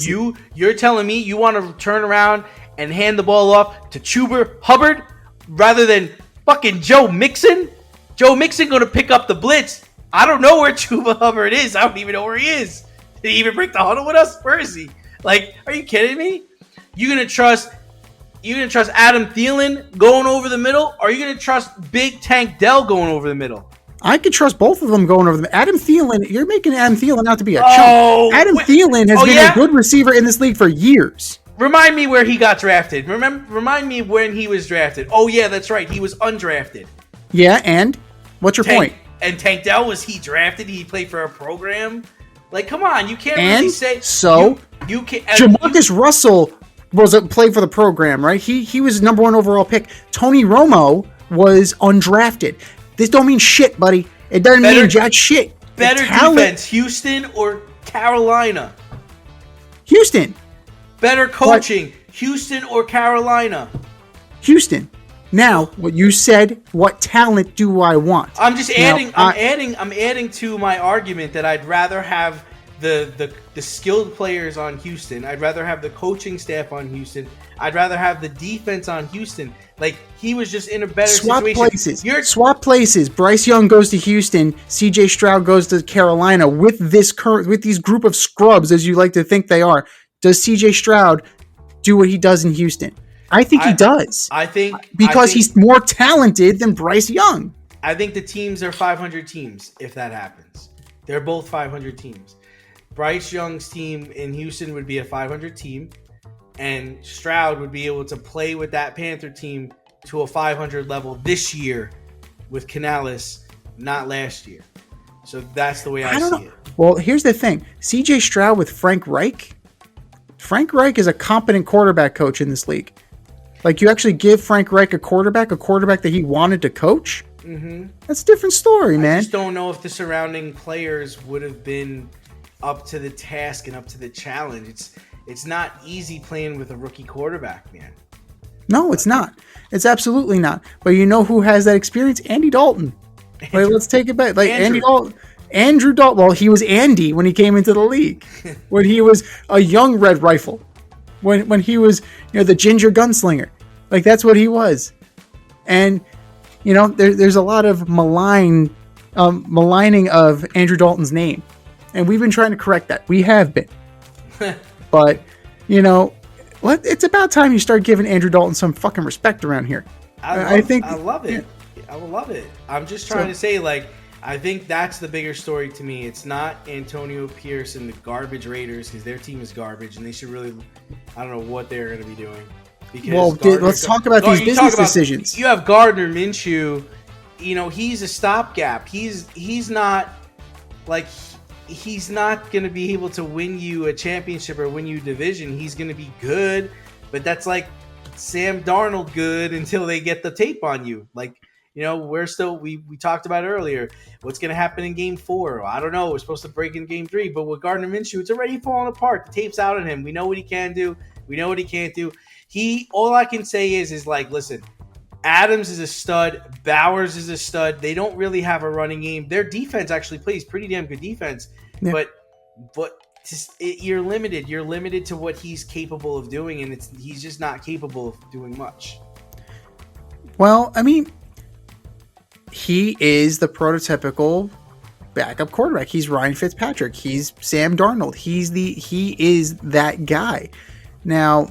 you're telling me you want to turn around and hand the ball off to Chuba Hubbard rather than fucking Joe Mixon? Joe Mixon going to pick up the blitz. I don't know where Chuba Hubbard is. I don't even know where he is. Did he even break the huddle with us? Where is he? Like, are you kidding me? You gonna trust Adam Thielen going over the middle? Or are you gonna trust Big Tank Dell going over the middle? I could trust both of them going over the Adam Thielen. You're making Adam Thielen out to be a chump. Adam Thielen has been a good receiver in this league for years. Remind me where he got drafted. Remind me when he was drafted. Oh yeah, that's right. He was undrafted. Yeah, and what's your point? And Tank Dell, was he drafted? He played for a program? Like, come on, you can't really say so. You can't. Jamarcus Russell played for the program, right? He was number 1 overall pick. Tony Romo was undrafted. This don't mean shit, buddy. It doesn't mean jack shit. Better defense, Houston or Carolina? Houston. Better coaching, Houston or Carolina? Houston. Now, what you said, what talent do I want? I'm just adding. I'm adding to my argument that I'd rather have the skilled players on Houston. I'd rather have the coaching staff on Houston. I'd rather have the defense on Houston. Like, he was just in a better situation. Swap places. Bryce Young goes to Houston. CJ Stroud goes to Carolina with these group of scrubs, as you like to think they are. Does CJ Stroud do what he does in Houston? I think he does. Because he's more talented than Bryce Young. I think the teams are 500 teams if that happens. They're both 500 teams. Bryce Young's team in Houston would be a 500 team, and Stroud would be able to play with that Panther team to a 500 level this year with Canales, not last year. So that's the way I see it. Well, here's the thing. CJ Stroud with Frank Reich. Frank Reich is a competent quarterback coach in this league. Like, you actually give Frank Reich a quarterback that he wanted to coach? Mm-hmm. That's a different story, man. I just don't know if the surrounding players would have been up to the task and up to the challenge. It's not easy playing with a rookie quarterback, man. No, it's not. It's absolutely not. But you know who has that experience? Andy Dalton. Let's take it back. Andrew Dalton. Well, he was Andy when he came into the league. When he was a young Red Rifle. When he was, the ginger gunslinger. Like, that's what he was. And, there's a lot of maligning of Andrew Dalton's name. And we've been trying to correct that. We have been. But, it's about time you start giving Andrew Dalton some fucking respect around here. I love it. Yeah. I love it. I'm just trying to say, I think that's the bigger story to me. It's not Antonio Pierce and the garbage Raiders, because their team is garbage, and they should really, I don't know what they're going to be doing. Let's talk about these business decisions. You have Gardner Minshew. He's a stopgap. He's not going to be able to win you a championship or win you a division. He's going to be good, but that's like Sam Darnold good until they get the tape on you. We're still, we talked about earlier, what's going to happen in game 4. I don't know. We're supposed to break in game 3, but with Gardner Minshew, it's already falling apart. The tape's out on him. We know what he can do. We know what he can't do. All I can say is listen, Adams is a stud. Bowers is a stud. They don't really have a running game. Their defense actually plays pretty damn good defense, but you're limited. You're limited to what he's capable of doing, and he's just not capable of doing much. Well, I mean, he is the prototypical backup quarterback. He's Ryan Fitzpatrick. He's Sam Darnold. He is that guy. Now,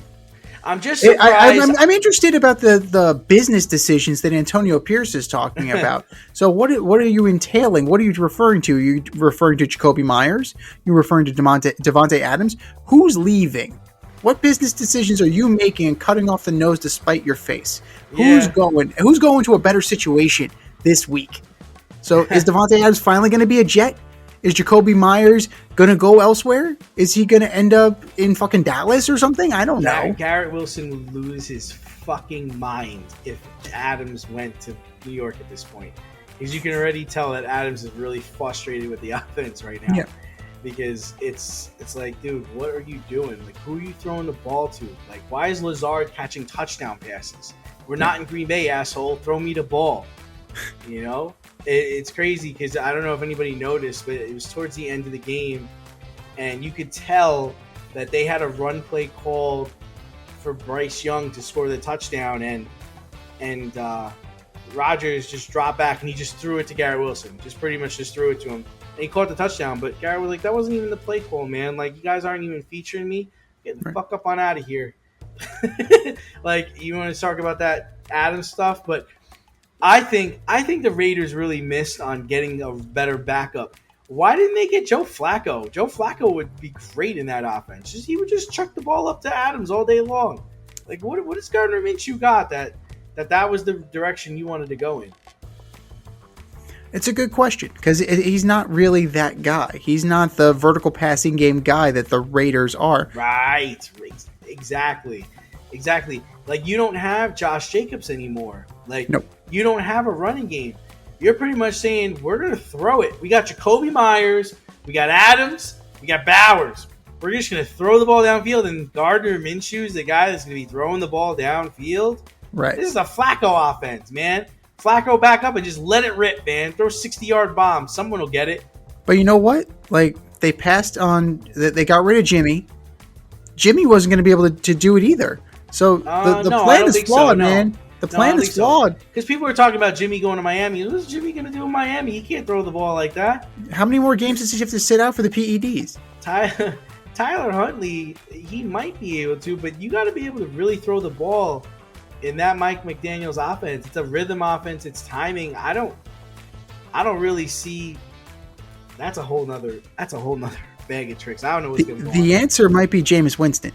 I'm just surprised. I'm interested about the business decisions that Antonio Pierce is talking about. So what are you entailing? What are you referring to? Are you referring to Jacoby Myers? You're referring to Devontae Adams? Who's leaving? What business decisions are you making and cutting off the nose to spite your face? Who's going to a better situation this week? So is Devontae Adams finally going to be a Jet? Is Jacoby Myers going to go elsewhere? Is he going to end up in fucking Dallas or something? I don't know. Garrett Wilson would lose his fucking mind if Adams went to New York at this point. Because you can already tell that Adams is really frustrated with the offense right now. Yeah. Because it's like, dude, what are you doing? Like, who are you throwing the ball to? Like, why is Lazard catching touchdown passes? We're not in Green Bay, asshole. Throw me the ball. You know? It's crazy because I don't know if anybody noticed, but it was towards the end of the game, and you could tell that they had a run play called for Bryce Young to score the touchdown, and Rodgers just dropped back and he just threw it to Garrett Wilson. Just pretty much just threw it to him. And he caught the touchdown, but Garrett was like, that wasn't even the play call, man. Like, you guys aren't even featuring me. Get the fuck up on out of here. Like, you want to talk about that Adams stuff, but I think the Raiders really missed on getting a better backup. Why didn't they get Joe Flacco? Joe Flacco would be great in that offense. He would just chuck the ball up to Adams all day long. Like, what does Gardner Minshew got that was the direction you wanted to go in? It's a good question because he's not really that guy. He's not the vertical passing game guy that the Raiders are. Right. Exactly. Like, you don't have Josh Jacobs anymore. Like, nope. You don't have a running game. You're pretty much saying, we're going to throw it. We got Jacoby Myers. We got Adams. We got Bowers. We're just going to throw the ball downfield, and Gardner Minshew is the guy that's going to be throwing the ball downfield. Right. This is a Flacco offense, man. Flacco back up and just let it rip, man. Throw 60-yard bombs. Someone will get it. But you know what? Like, they passed on – they got rid of Jimmy. Jimmy wasn't going to be able to do it either. So the plan is flawed, man. The plan is flawed. Because people were talking about Jimmy going to Miami. What's Jimmy going to do in Miami? He can't throw the ball like that. How many more games does he have to sit out for the PEDs? Tyler Huntley, he might be able to, but you got to be able to really throw the ball in that Mike McDaniel's offense. It's a rhythm offense. It's timing. I don't really see. That's a whole nother bag of tricks. I don't know what's going to go on. The answer might be Jameis Winston.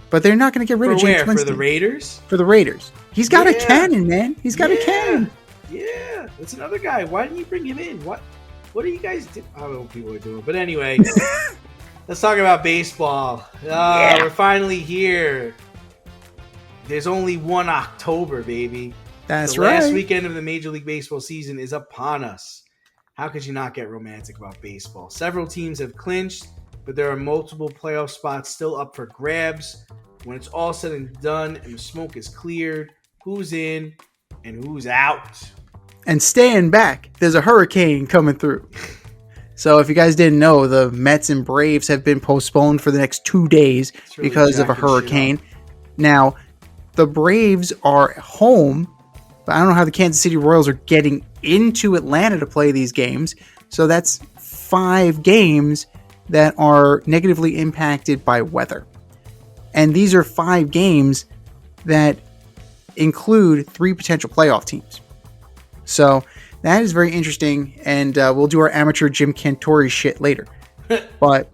But they're not going to get rid of Jameis Winston. For the Raiders? For the Raiders. He's got a cannon, man. He's got a cannon. Yeah. That's another guy. Why didn't you bring him in? What are you guys doing? I don't know what people are doing. But anyway, let's talk about baseball. We're finally here. There's only one October, baby. That's right. The last right. weekend of the Major League Baseball season is upon us. How could you not get romantic about baseball? Several teams have clinched, but there are multiple playoff spots still up for grabs. When it's all said and done and the smoke is cleared, who's in and who's out? And staying back, there's a hurricane coming through. So if you guys didn't know, the Mets and Braves have been postponed for the next 2 days really because of a hurricane. Now, the Braves are home, but I don't know how the Kansas City Royals are getting into Atlanta to play these games. So that's 5 games that are negatively impacted by weather. And these are 5 games that include 3 potential playoff teams. So that is very interesting, and we'll do our amateur Jim Cantori shit later. But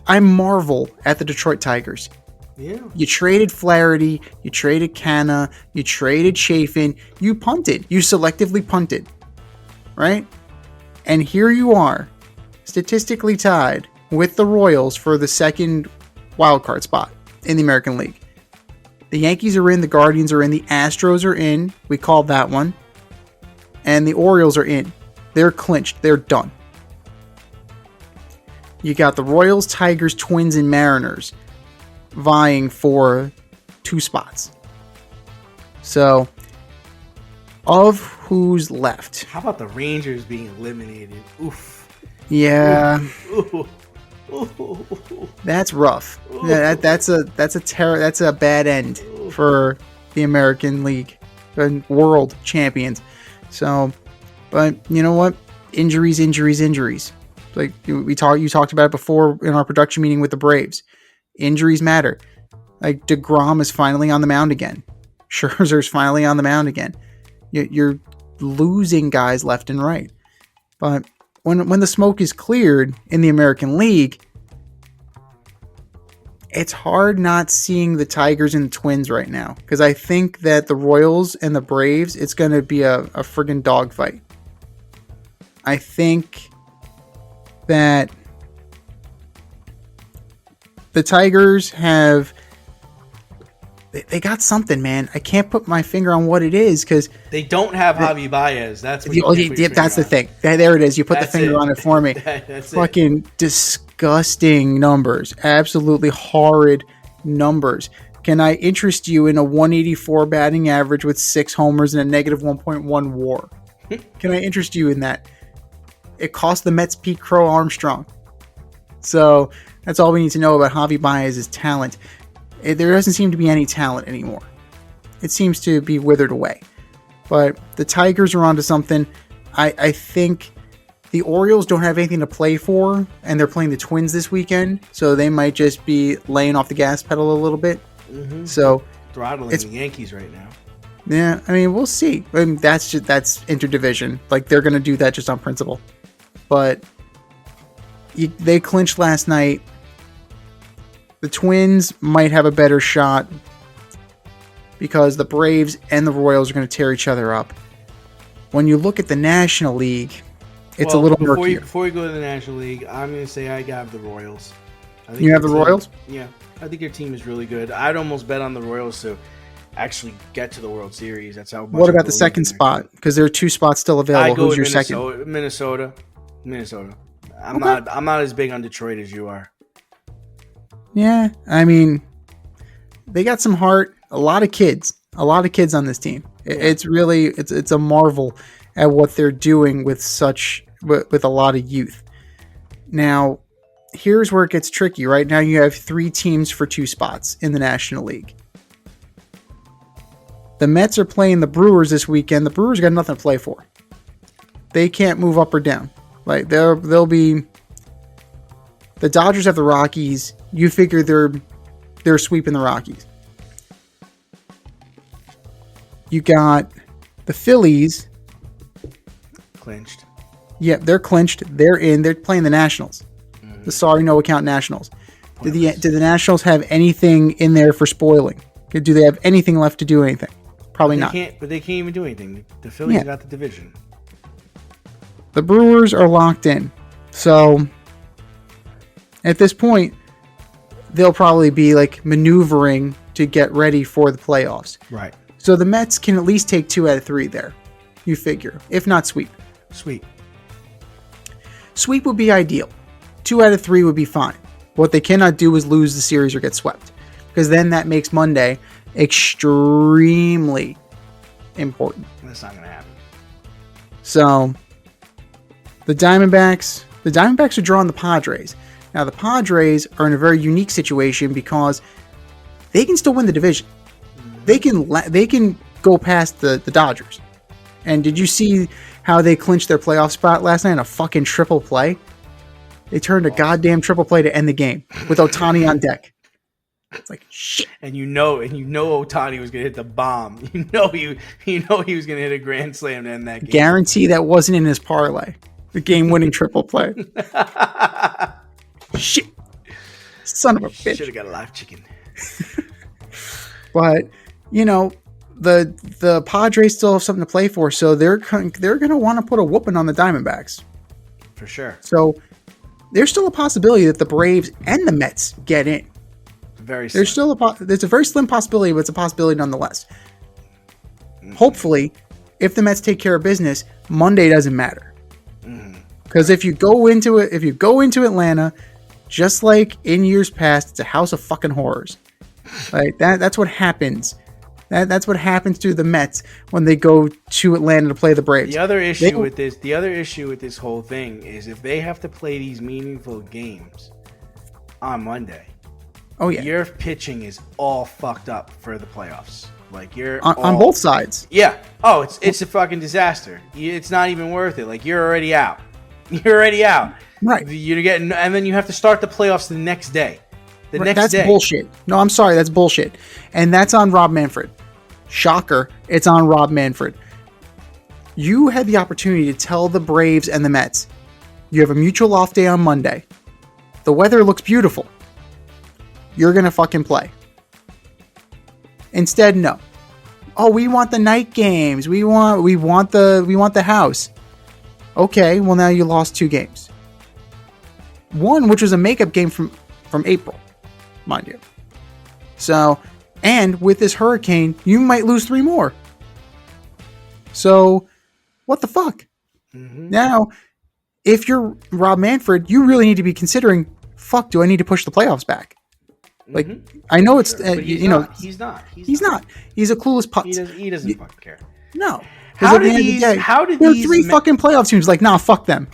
I marvel at the Detroit Tigers. Yeah. You traded Flaherty, you traded Canna, you traded Chafin, you punted. You selectively punted, right? And here you are, statistically tied with the Royals for the second wildcard spot in the American League. The Yankees are in, the Guardians are in, the Astros are in. We called that one. And the Orioles are in. They're clinched. They're done. You got the Royals, Tigers, Twins, and Mariners vying for 2 spots. So, of who's left? How about the Rangers being eliminated? Oof. Yeah. Ooh. Ooh. That's rough. Ooh. Yeah, that's a bad end for the American League and world champions. So, but you know what? Injuries. Like you talked about it before in our production meeting with the Braves. Injuries matter. Like DeGrom is finally on the mound again. Scherzer's finally on the mound again. You're losing guys left and right. But when the smoke is cleared in the American League, it's hard not seeing the Tigers and the Twins right now. Because I think that the Royals and the Braves, it's going to be a friggin' dogfight. I think that the Tigers have... They got something, man. I can't put my finger on what it is because they don't have Javi Baez. That's what that's the thing. There it is. You put the finger on it for me. That's fucking disgusting numbers. Absolutely horrid numbers. Can I interest you in a 184 batting average with 6 homers and a negative 1.1 WAR? Can I interest you in that? It cost the Mets Pete Crow Armstrong. So that's all we need to know about Javi Baez's talent. There doesn't seem to be any talent anymore. It seems to be withered away. But the Tigers are onto something. I think the Orioles don't have anything to play for, and they're playing the Twins this weekend, so they might just be laying off the gas pedal a little bit. Mm-hmm. So throttling the Yankees right now. Yeah, I mean, we'll see. I mean, that's interdivision. Like, they're going to do that just on principle. But they clinched last night. The Twins might have a better shot because the Braves and the Royals are going to tear each other up. When you look at the National League, it's a little murkier. Before we go to the National League, I'm going to say I got the Royals. You have the Royals? Yeah. I think your team is really good. I'd almost bet on the Royals to actually get to the World Series. That's how much. What about the second spot? Because there are 2 spots still available. Who's your second? Minnesota. I'm not as big on Detroit as you are. Yeah, I mean, they got some heart. A lot of kids on this team. It's really it's a marvel at what they're doing with a lot of youth. Now, here's where it gets tricky. Right now, you have 3 teams for 2 spots in the National League. The Mets are playing the Brewers this weekend. The Brewers got nothing to play for. They can't move up or down. Like they'll be. The Dodgers have the Rockies. You figure they're sweeping the Rockies. You got the Phillies. Clinched. Yeah, they're clinched. They're in. They're playing the Nationals. Mm-hmm. The sorry no account Nationals. Do the Nationals have anything in there for spoiling? Do they have anything left to do anything? Probably not. But they can't even do anything. The Phillies got the division. The Brewers are locked in. So at this point, they'll probably be like maneuvering to get ready for the playoffs. Right. So the Mets can at least take 2 out of 3 there. You figure. If not sweep. Sweep would be ideal. 2 out of 3 would be fine. What they cannot do is lose the series or get swept. Because then that makes Monday extremely important. That's not going to happen. So the Diamondbacks are drawing the Padres. Now, the Padres are in a very unique situation because they can still win the division. They can go past the Dodgers. And did you see how they clinched their playoff spot last night in a fucking triple play? They turned a goddamn triple play to end the game with Ohtani on deck. It's like shit. And you know Ohtani was gonna hit the bomb. You know he was gonna hit a grand slam to end that game. Guarantee that wasn't in his parlay. The game-winning triple play. Shit. Son of a bitch. Should have got a live chicken. But, the Padres still have something to play for, so they're going to want to put a whooping on the Diamondbacks. For sure. So, there's still a possibility that the Braves and the Mets get in. Very slim. There's a very slim possibility, but it's a possibility nonetheless. Mm-hmm. Hopefully, if the Mets take care of business, Monday doesn't matter. Because if you go into Atlanta, just like in years past, it's a house of fucking horrors. Like that's what happens. That's what happens to the Mets when they go to Atlanta to play the Braves. The other issue with this whole thing is if they have to play these meaningful games on Monday. Oh yeah, your pitching is all fucked up for the playoffs. Like you're on both sides. Yeah. Oh, it's a fucking disaster. It's not even worth it. Like you're already out. You're already out. Right. You're getting, and then you have to start the playoffs the next day. That's bullshit. No, I'm sorry, that's bullshit. And that's on Rob Manfred. Shocker, it's on Rob Manfred. You had the opportunity to tell the Braves and the Mets, you have a mutual off day on Monday. The weather looks beautiful. You're gonna fucking play. Instead, no. Oh, we want the night games. We want the house. Okay, well now you lost 2 games. One, which was a makeup game from April, mind you. So, and with this hurricane, you might lose 3 more. So, what the fuck? Mm-hmm. Now, if you're Rob Manfred, you really need to be considering, fuck, do I need to push the playoffs back? Like, I know it's, he's not. He's not. He's a clueless putz. He doesn't fucking care. No. How do these 3 fucking playoff teams like, nah, fuck them.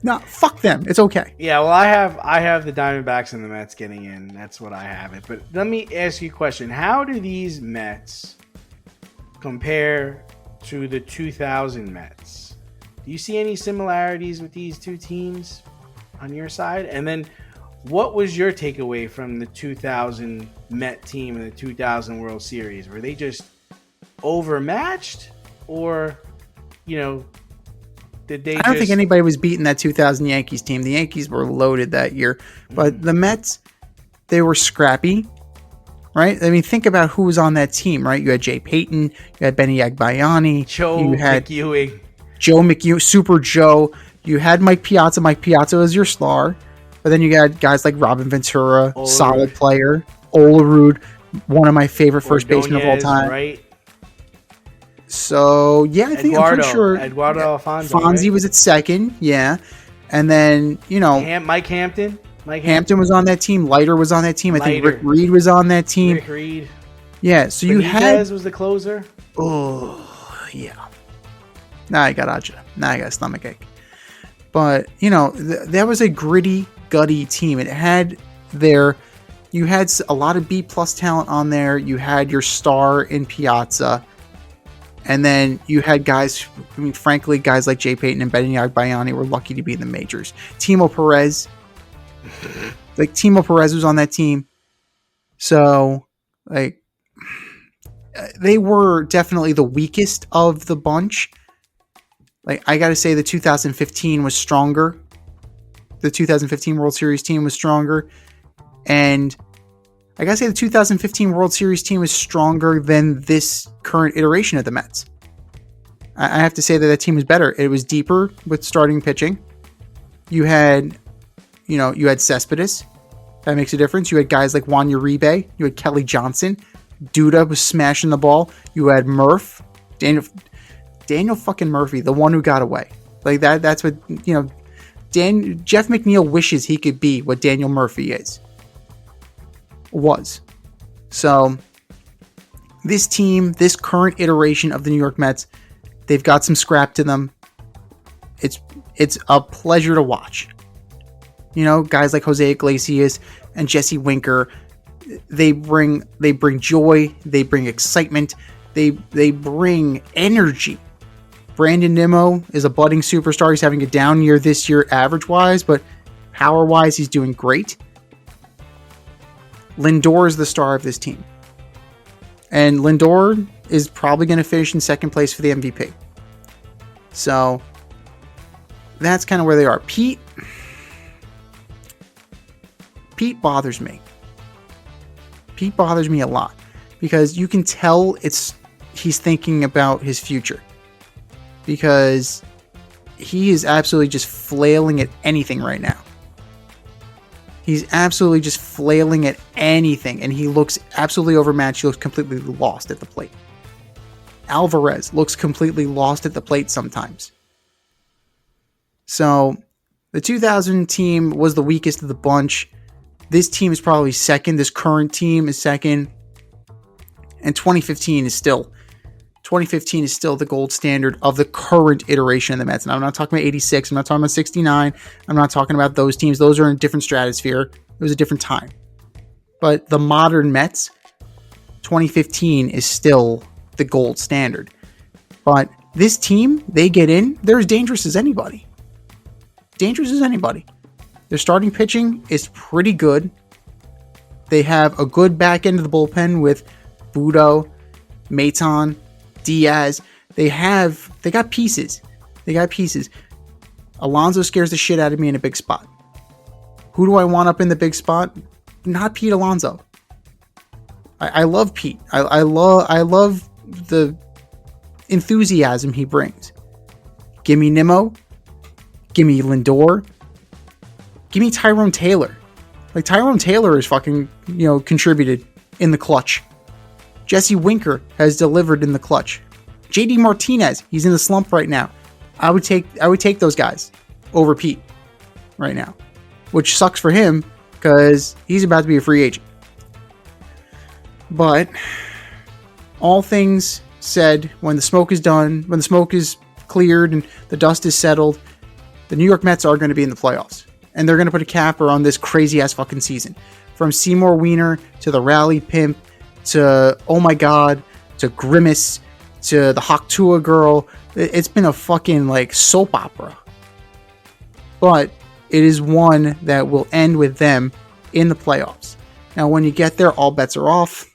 Nah, fuck them. It's okay. Yeah, well, I have the Diamondbacks and the Mets getting in. That's what I have it. But let me ask you a question. How do these Mets compare to the 2000 Mets? Do you see any similarities with these two teams on your side? And then what was your takeaway from the 2000 Met team and the 2000 World Series? Were they just overmatched, or, did they? I don't think anybody was beating that 2000 Yankees team. The Yankees were loaded that year, but the Mets, they were scrappy, right? I mean, think about who was on that team, right? You had Jay Payton, you had Benny Agbayani, Joe McEwing, Super Joe. You had Mike Piazza. Mike Piazza was your star. But then you got guys like Robin Ventura, solid player. Olerud, one of my favorite first basemen of all time. Right. So, yeah, I'm pretty sure. Eduardo Alfonso. Fonzie was at second, yeah. And then, Mike Hampton. Hampton was on that team. Leiter was on that team. I think Rick Reed was on that team. Rick Reed. Yeah, so Benitez you had. was the closer. Oh, yeah. Now I got agita. Now I got a stomach ache. But, that was a gritty, gutty team. It had you had a lot of B+ talent on there. You had your star in Piazza. And then you had guys, frankly, guys like Jay Payton and Benny Agbayani were lucky to be in the majors. Timo Perez was on that team. So, they were definitely the weakest of the bunch. I got to say the 2015 was stronger. The 2015 World Series team was stronger. And I got to say the 2015 World Series team is stronger than this current iteration of the Mets. I have to say that team was better. It was deeper with starting pitching. You had Cespedes. That makes a difference. You had guys like Juan Uribe. You had Kelly Johnson. Duda was smashing the ball. You had Murph. Daniel fucking Murphy, the one who got away. That's what, Jeff McNeil wishes he could be what Daniel Murphy was. So, this team, this current iteration of the New York Mets, they've got some scrap to them. It's a pleasure to watch. Guys like Jose Iglesias and Jesse Winker, they bring joy, they bring excitement, they bring energy. Brandon Nimmo is a budding superstar. He's having a down year this year average-wise, but power-wise, he's doing great. Lindor is the star of this team. And Lindor is probably going to finish in second place for the MVP. So, that's kind of where they are. Pete bothers me. Pete bothers me a lot. Because you can tell he's thinking about his future. Because he is absolutely just flailing at anything right now. He's absolutely just flailing at anything, and he looks absolutely overmatched. He looks completely lost at the plate. Alvarez looks completely lost at the plate sometimes. So, the 2000 team was the weakest of the bunch. This team is probably second. This current team is second. And 2015 is still the gold standard of the current iteration of the Mets. And I'm not talking about 86. I'm not talking about 69. I'm not talking about those teams. Those are in a different stratosphere. It was a different time. But the modern Mets, 2015 is still the gold standard. But this team, they get in, they're as dangerous as anybody. Dangerous as anybody. Their starting pitching is pretty good. They have a good back end of the bullpen with Budo, Maton, Diaz. They got pieces. Alonso scares the shit out of me in a big spot. Who do I want up in the big spot? Not Pete Alonso. I love Pete. I love the enthusiasm he brings. Give me Nimmo. Give me Lindor. Give me Tyrone Taylor. Like, Tyrone Taylor is fucking, contributed in the clutch. Jesse Winker has delivered in the clutch. JD Martinez, he's in the slump right now. I would take those guys over Pete right now, which sucks for him because he's about to be a free agent. But all things said, when the smoke is done, when the smoke is cleared and the dust is settled, the New York Mets are going to be in the playoffs. And they're going to put a capper on this crazy-ass fucking season. From Seymour Wiener to the Rally Pimp to Oh My God to Grimace to the Hawktua Girl. It's been a fucking, soap opera. But it is one that will end with them in the playoffs. Now, when you get there, all bets are off.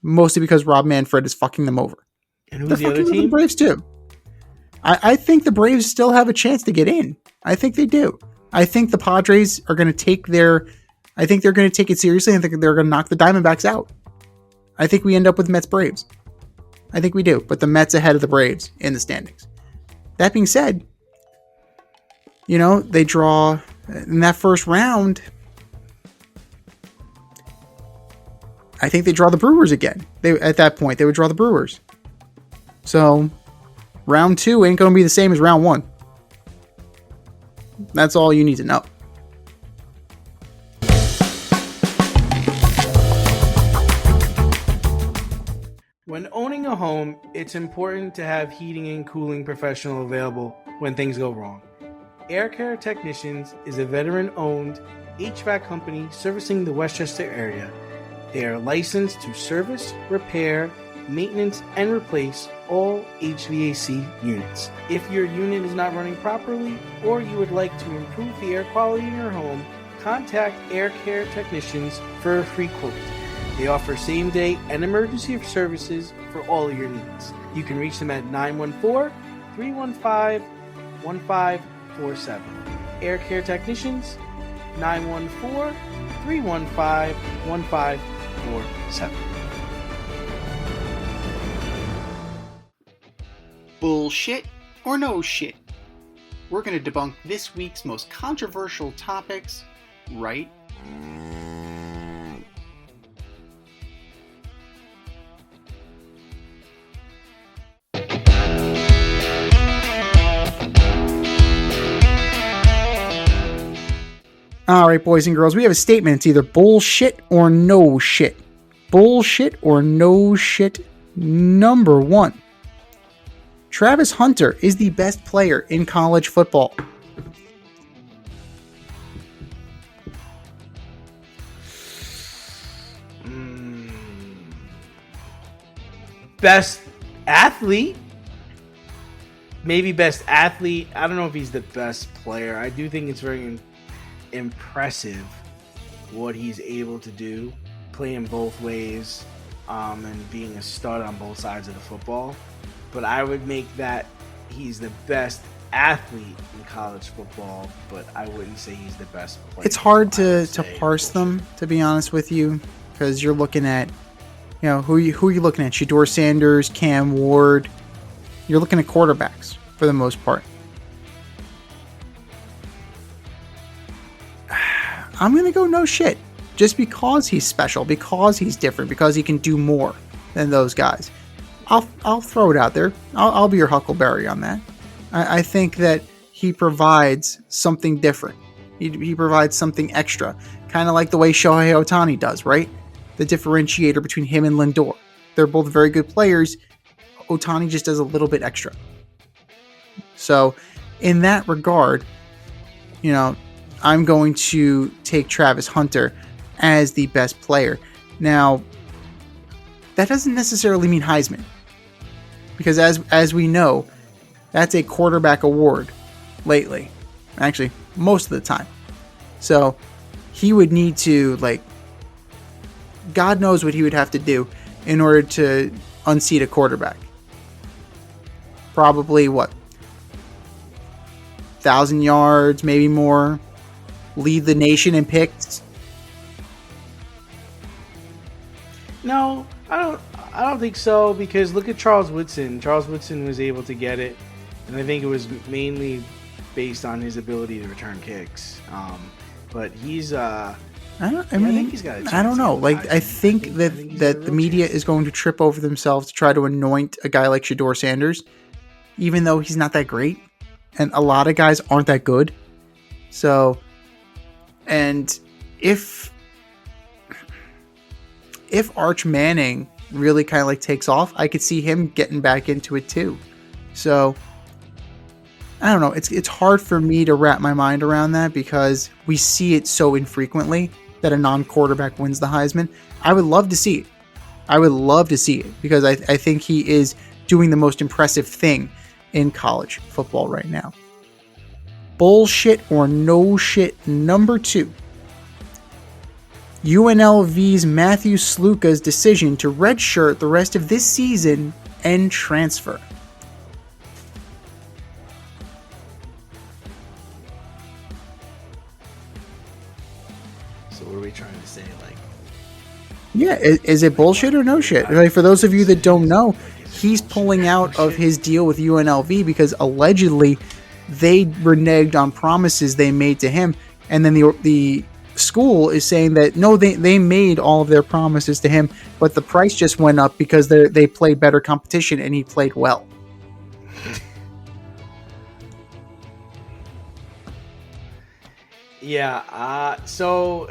Mostly because Rob Manfred is fucking them over. And who's the other team? The Braves, too. I think the Braves still have a chance to get in. I think they do. I think the Padres are going to take I think they're going to take it seriously. I think they're going to knock the Diamondbacks out. I think we end up with Mets-Braves. I think we do. But the Mets ahead of the Braves in the standings. That being said, they draw in that first round. I think they draw the Brewers again. At that point, they would draw the Brewers. So, round 2 ain't going to be the same as round 1. That's all you need to know. When owning a home, it's important to have heating and cooling professional available when things go wrong. Air Care Technicians is a veteran-owned HVAC company servicing the Westchester area. They are licensed to service, repair, maintenance, and replace all HVAC units. If your unit is not running properly or you would like to improve the air quality in your home, contact Air Care Technicians for a free quote. They offer same-day and emergency services for all of your needs. You can reach them at 914-315-1547. Air Care Technicians, 914-315-1547. Bullshit or no shit? We're going to debunk this week's most controversial topics right All right, boys and girls, we have a statement. It's either bullshit or no shit. Bullshit or no shit. Number 1. Travis Hunter is the best player in college football. Best athlete? Maybe best athlete. I don't know if he's the best player. I do think it's very impressive what he's able to do, playing both ways, and being a stud on both sides of the football. But I would make that he's the best athlete in college football, but I wouldn't say he's the best player. It's hard to parse them, to be honest with you, because you're looking at, who are you looking at? Shedeur Sanders, Cam Ward. You're looking at quarterbacks for the most part. I'm going to go no shit. Just because he's special, because he's different, because he can do more than those guys. I'll throw it out there. I'll be your Huckleberry on that. I think that he provides something different. He provides something extra, kind of like the way Shohei Ohtani does, right? The differentiator between him and Lindor. They're both very good players. Ohtani just does a little bit extra. So, in that regard, I'm going to take Travis Hunter as the best player. Now, that doesn't necessarily mean Heisman, because as we know, that's a quarterback award lately. Actually, most of the time. So, he would need to, God knows what he would have to do in order to unseat a quarterback. Probably, 1,000 yards, maybe more. Lead the nation in picks. No, I don't think so, because look at Charles Woodson. Charles Woodson was able to get it, and I think it was mainly based on his ability to return kicks. But he's I think he's got a chance. I don't know. I think that the media is going to trip over themselves to try to anoint a guy like Shedeur Sanders, even though he's not that great, and a lot of guys aren't that good. So, and if Arch Manning really kind of takes off, I could see him getting back into it too. So, I don't know. It's hard for me to wrap my mind around that, because we see it so infrequently that a non-quarterback wins the Heisman. I would love to see it. Because I think he is doing the most impressive thing in college football right now. Bullshit or no shit number 2. UNLV's Matthew Sluka's decision to redshirt the rest of this season and transfer. So what are we trying to say? Yeah, is it bullshit or no shit? For those of you that don't know, he's pulling out of his deal with UNLV because allegedly they reneged on promises they made to him, and then the school is saying that no, they made all of their promises to him, but the price just went up because they played better competition and he played well. Yeah, so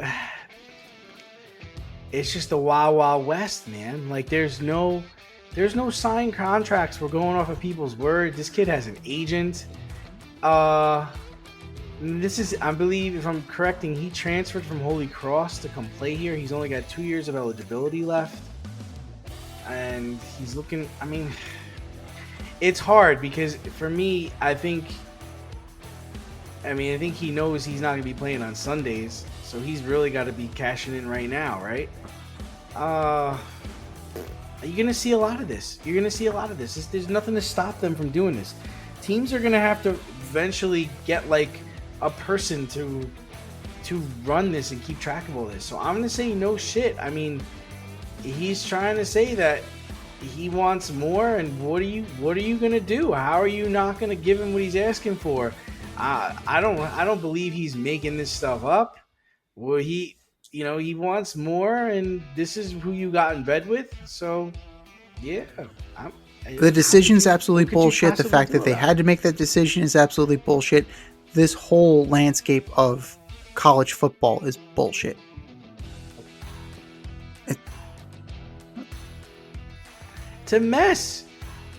it's just the Wild Wild West, man. There's no signed contracts. We're going off of people's word. This kid has an agent. This is, I believe, if I'm correcting, he transferred from Holy Cross to come play here. He's only got 2 years of eligibility left. And he's looking, it's hard because for me, I think he knows he's not going to be playing on Sundays. So he's really got to be cashing in right now, right? You're going to see a lot of this. There's nothing to stop them from doing this. Teams are going to have to eventually get a person to run this and keep track of all this. So I'm going to say no shit. He's trying to say that he wants more, and what are you going to do? How are you not going to give him what he's asking for? I don't believe he's making this stuff up. Well, he wants more, and this is who you got in bed with. So, yeah. The decision's absolutely bullshit. The fact that they had to make that decision is absolutely bullshit. This whole landscape of college football is bullshit. It's a mess.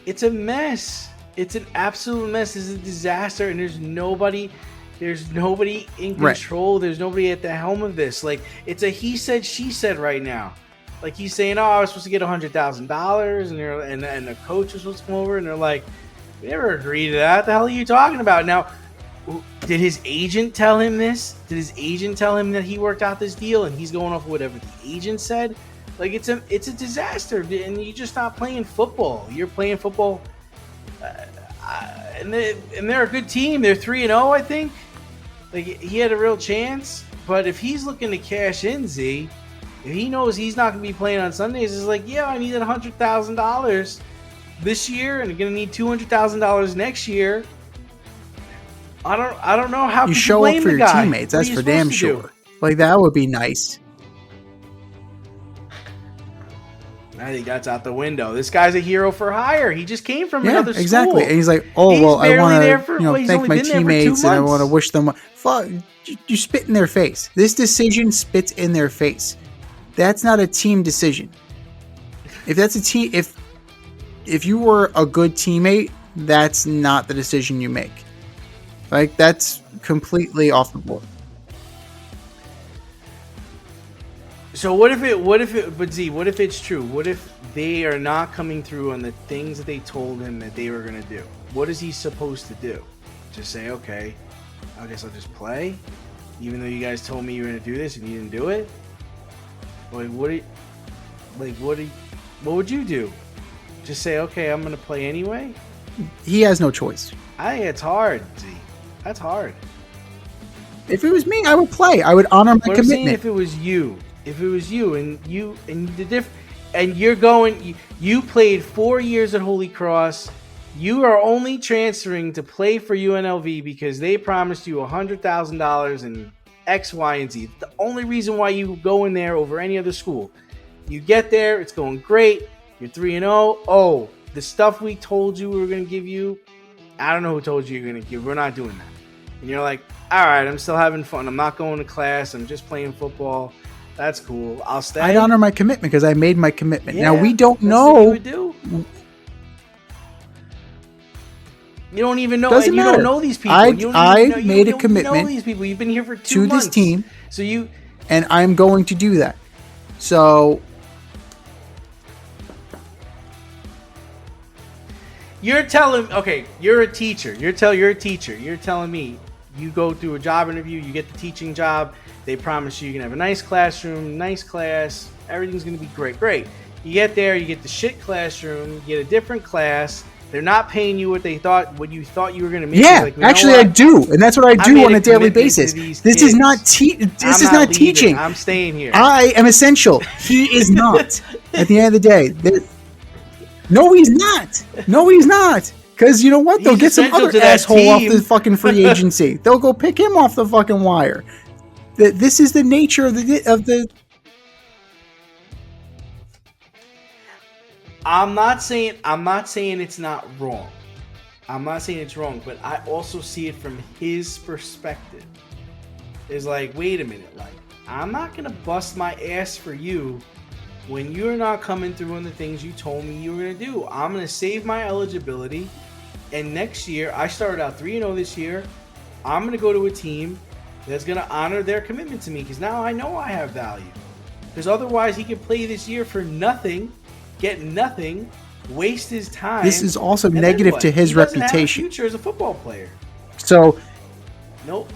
It's a mess. It's an absolute mess. This is a disaster, and there's nobody in control. Right. There's nobody at the helm of this. It's a he said, she said right now. He's saying, "Oh, I was supposed to get $100,000," and the coach was supposed to come over, and they're like, "We never agreed to that. The hell are you talking about?" Now, did his agent tell him this? Did his agent tell him that he worked out this deal, and he's going off whatever the agent said? It's a disaster, and you're just not playing football. You're playing football, and they're a good team. They're 3-0, I think. He had a real chance, but if he's looking to cash in, Z, if he knows he's not going to be playing on Sundays, it's yeah, I needed $100,000 this year, and I'm going to need $200,000 next year. I don't know how you show up for your teammates. That's for damn sure. That would be nice. I think that's out the window. This guy's a hero for hire. He just came from another school. Exactly. And he's like, oh, He's well, I barely want there to for- well, he's thank only my been there for 2 teammates and I months. want to wish them. Fuck, you spit in their face. This decision spits in their face. That's not a team decision. If that's a team, if you were a good teammate, that's not the decision you make. Like, that's completely off the board. So what if it's true? What if they are not coming through on the things that they told him that they were going to do? What is he supposed to do? Just say, okay, I guess I'll just play, even though you guys told me you were going to do this and you didn't do it? Like, what would you do? Just say, okay, I'm going to play anyway? He has no choice. I think it's hard, Z. That's hard. If it was me, I would play. I would honor my But I'm saying commitment. if it was you and you're going, you played 4 years at Holy Cross. You are only transferring to play for UNLV because they promised you $100,000 and X, Y, and Z. The only reason why you go in there over any other school. You get there, it's going great. You're 3-0. Oh, the stuff we told you we were going to give you, I don't know who told you you're going to give. We're not doing that. And you're like, all right, I'm still having fun. I'm not going to class. I'm just playing football. That's cool. I'll stay. I'd honor my commitment because I made my commitment. Yeah, now, we don't that's know. what you would do. You don't even know. Doesn't And you matter. don't know these people. I You don't even know, you made a don't commitment know these people. You've been here for 2 to months. this team. So you... And I'm going to do that. So You're telling, okay, you're a teacher. You're a teacher. You're telling me you go through a job interview, you get the teaching job. They promise you can have a nice classroom, nice class. Everything's going to be great. Great. You get there, you get the shit classroom, you get a different class. They're not paying you what you thought you were going to make. yeah, Like, you know actually, what? I do, and that's what I do made on a a daily commitment to basis. these This is kids. not this is not leaving. teaching. I'm staying here. I am essential. He is not. At the end of the day, no, he's not. No, he's not. Because you know what? They'll He's get some essential other to that asshole off team. the fucking free agency. They'll go pick him off the fucking wire. This is the nature of the. I'm not saying it's not wrong. I'm not saying it's wrong, but I also see it from his perspective. It's like, wait a minute, like, I'm not gonna bust my ass for you when you're not coming through on the things you told me you were gonna do. I'm gonna save my eligibility, and next year, I started out 3-0 this year. I'm gonna go to a team that's gonna honor their commitment to me because now I know I have value. Because otherwise, he could play this year for nothing, get nothing, waste his time. This is also and then negative what? to his He doesn't reputation. have a future as a football player. So Nope.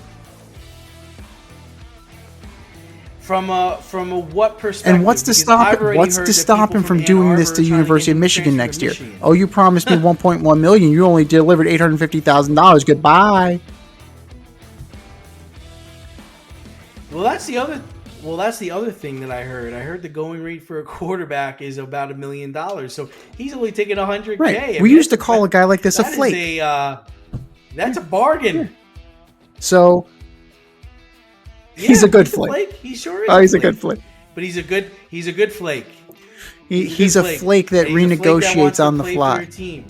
From a what perspective? and what's to Because stop I've already what's heard to that stop people him from Ann doing Arbor this are to trying get University him of to Michigan transfer next to year? Michigan. Oh, you promised me 1.1 million. You only delivered $850,000. Goodbye. Well, that's the other thing that I heard. I heard the going rate for a quarterback is about $1 million. So he's only taking $100K. Right. I We mean, used to call a guy like this a that is flake. That's a bargain. So he's Yeah, a good flake. He sure is. Oh, he's a good flake. But he's a good flake. He's a flake that And he's a flake that wants renegotiates to on the play for fly. your team.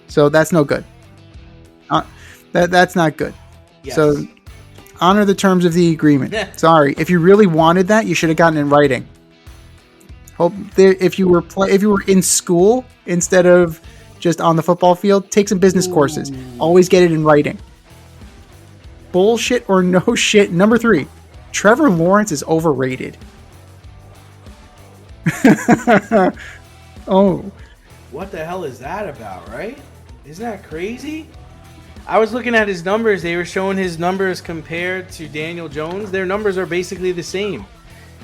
So that's no good. That's not good. Yes. So honor the terms of the agreement. Sorry, if you really wanted that, you should have gotten it in writing. Hope if you were in school instead of just on the football field, take some business courses. Always get it in writing. Bullshit or no shit. Number 3, Trevor Lawrence is overrated. Oh. What the hell is that about, right? Isn't that crazy? I was looking at his numbers. They were showing his numbers compared to Daniel Jones. Their numbers are basically the same.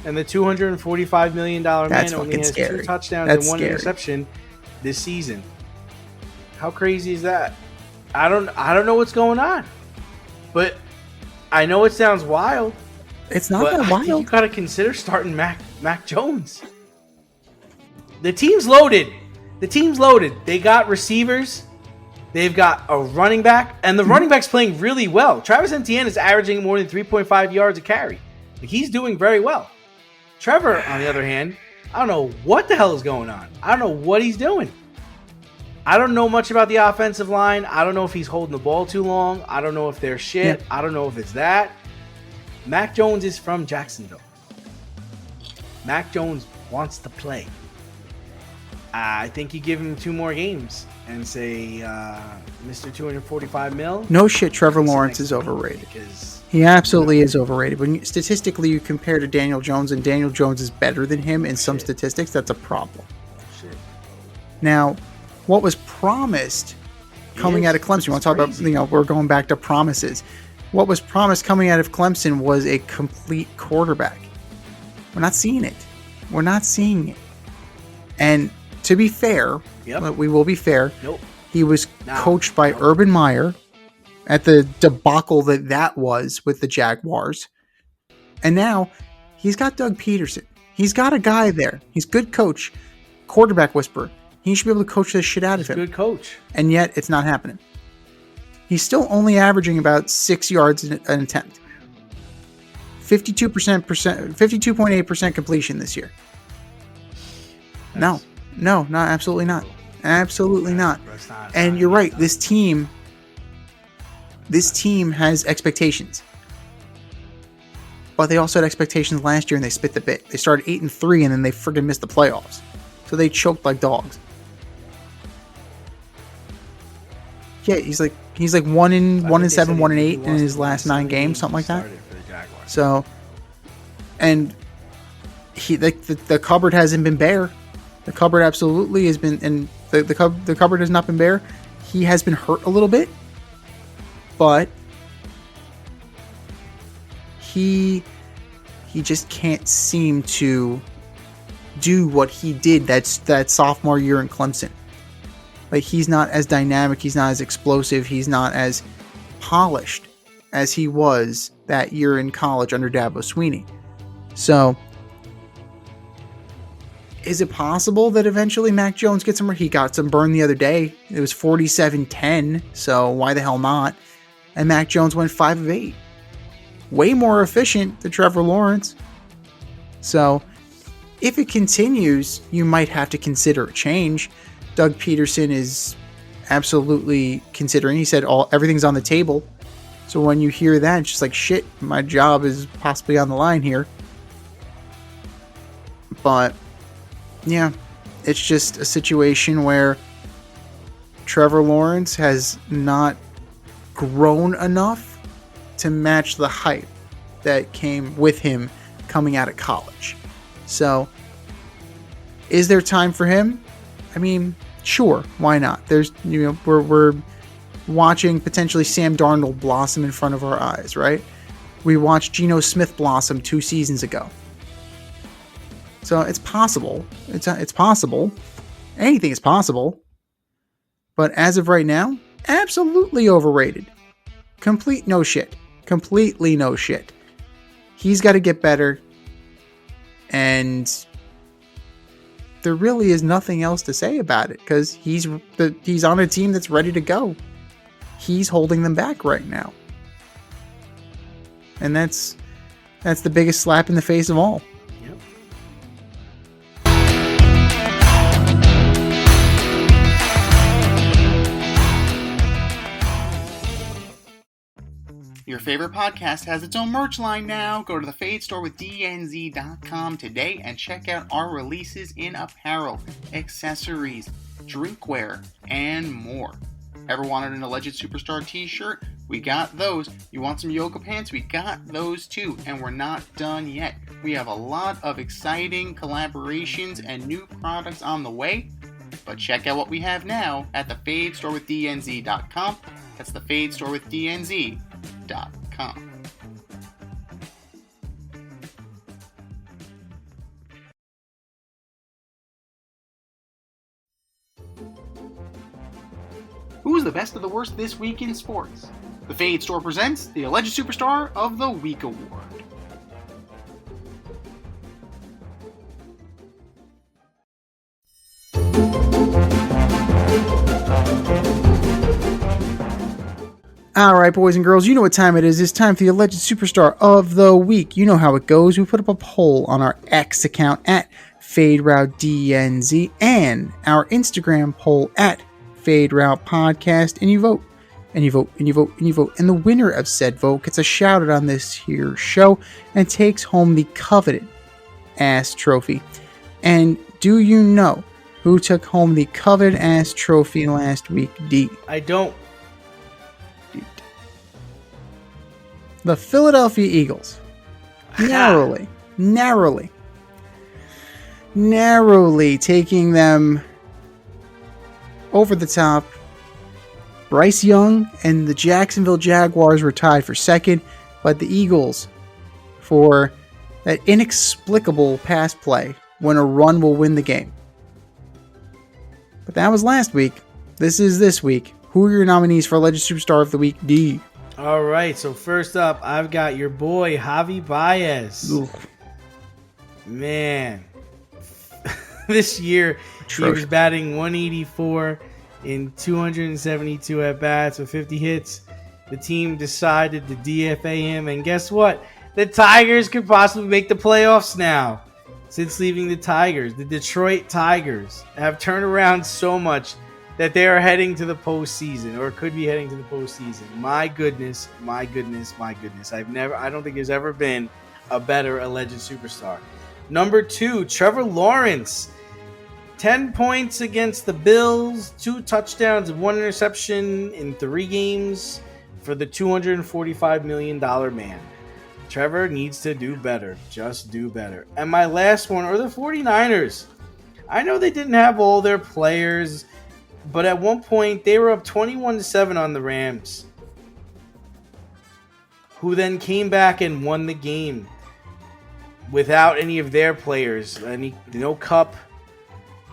And the $245 million man That's only fucking has scary. 2 touchdowns That's and 1 scary. interception this season. How crazy is that? I don't know what's going on. But I know it sounds wild. It's not But that I think you wild. got to consider starting Mac Jones. The team's loaded. They got receivers. They've got a running back. And the running back's playing really well. Travis Etienne is averaging more than 3.5 yards a carry. He's doing very well. Trevor, on the other hand, I don't know what the hell is going on. I don't know what he's doing. I don't know much about the offensive line. I don't know if he's holding the ball too long. I don't know if they're shit. Yeah. I don't know if it's that. Mac Jones is from Jacksonville. Mac Jones wants to play. I think you give him 2 more games and say, Mr. 245 mil. No shit, Trevor Lawrence is overrated. He absolutely is overrated. When statistically you compare to Daniel Jones, and Daniel Jones is better than him in some statistics, that's a problem. Shit. Now, what was promised coming out of Clemson? You want to talk about, we're going back to promises. What was promised coming out of Clemson was a complete quarterback. We're not seeing it. We're not seeing it. And to be fair, we will be fair. Nope. He was coached by Urban Meyer at the debacle that was with the Jaguars. And now he's got Doug Peterson. He's got a guy there. He's a good coach, quarterback whisperer. He should be able to coach the shit out of him. Good coach. And yet it's not happening. He's still only averaging about 6 yards an attempt. 52.8% completion this year. No, absolutely not. Absolutely not. And you're right. This team has expectations. But they also had expectations last year and they spit the bit. They started 8-3 and then they friggin' missed the playoffs. So they choked like dogs. Yeah, he's like 1-7, 1-8 in his last 9 games, something like that. So, and the cupboard hasn't been bare. The cupboard absolutely has been, and the cupboard has not been bare. He has been hurt a little bit, but he just can't seem to do what he did that sophomore year in Clemson. Like, he's not as dynamic, he's not as explosive, he's not as polished as he was that year in college under Dabo Swinney. So, is it possible that eventually Mac Jones gets him? He got some burn the other day. It was 47-10, so why the hell not? And Mac Jones went 5 of 8. Way more efficient than Trevor Lawrence. So, if it continues, you might have to consider a change. Doug Peterson is absolutely considering. He said everything's on the table. So when you hear that, it's just like, shit, my job is possibly on the line here. But, yeah, it's just a situation where Trevor Lawrence has not grown enough to match the hype that came with him coming out of college. So, is there time for him? I mean, sure, why not? There's, we're watching potentially Sam Darnold blossom in front of our eyes, right? We watched Geno Smith blossom 2 seasons ago. So it's possible. It's possible. Anything is possible. But as of right now, absolutely overrated. Complete no shit. Completely no shit. He's got to get better. And there really is nothing else to say about it because he's on a team that's ready to go. He's holding them back right now. And that's the biggest slap in the face of all. Yep. Your favorite podcast has its own merch line now. Go to the Fade Store with DNZ.com today and check out our releases in apparel, accessories, drinkware, and more. Ever wanted an Alleged Superstar t-shirt? We got those. You want some yoga pants? We got those too. And we're not done yet. We have a lot of exciting collaborations and new products on the way. But check out what we have now at the Fade Store with DNZ.com. That's the Fade Store with DNZ.com. Who's the best of the worst this week in sports? The Fade Store presents the Alleged Superstar of the Week Award. All right, boys and girls, you know what time it is. It's time for the Alleged Superstar of the Week. You know how it goes. We put up a poll on our X account at Fade Route DNZ, and our Instagram poll at Fade Route Podcast, and you vote. And you vote, and you vote, and you vote. And the winner of said vote gets a shout out on this here show and takes home the coveted ass trophy. And do you know who took home the coveted ass trophy last week, D? I don't. The Philadelphia Eagles. Narrowly taking them over the top. Bryce Young and the Jacksonville Jaguars were tied for second, but the Eagles, for that inexplicable pass play when a run will win the game. But that was last week. This is this week. Who are your nominees for Alleged Superstar of the Week, D? All right, so first up, I've got your boy, Javi Baez. Oof. Man, this year he was batting 184 in 272 at-bats with 50 hits. The team decided to DFA him, and guess what? The Tigers could possibly make the playoffs now. Since leaving the Tigers, the Detroit Tigers have turned around so much that they are heading to the postseason, or could be heading to the postseason. My goodness. I don't think there's ever been a better alleged superstar. Number 2, Trevor Lawrence. 10 points against the Bills, 2 touchdowns, 1 interception in 3 games for the $245 million man. Trevor needs to do better. Just do better. And my last one are the 49ers. I know they didn't have all their players, but at one point they were up 21-7 on the Rams, who then came back and won the game without any of their players. No Kupp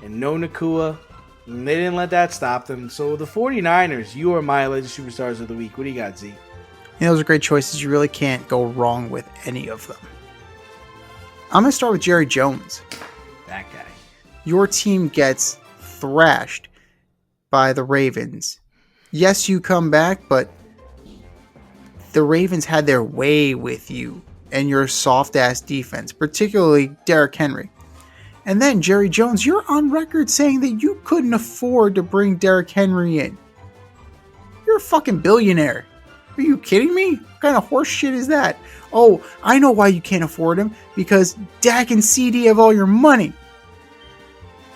and no Nakua. And they didn't let that stop them. So the 49ers, you are my alleged superstars of the week. What do you got, Z? Yeah, those are great choices. You really can't go wrong with any of them. I'm going to start with Jerry Jones. That guy. Your team gets thrashed by the Ravens. Yes, you come back, but the Ravens had their way with you and your soft-ass defense, particularly Derrick Henry. And then, Jerry Jones, you're on record saying that you couldn't afford to bring Derrick Henry in. You're a fucking billionaire. Are you kidding me? What kind of horse shit is that? Oh, I know why you can't afford him. Because Dak and CD have all your money.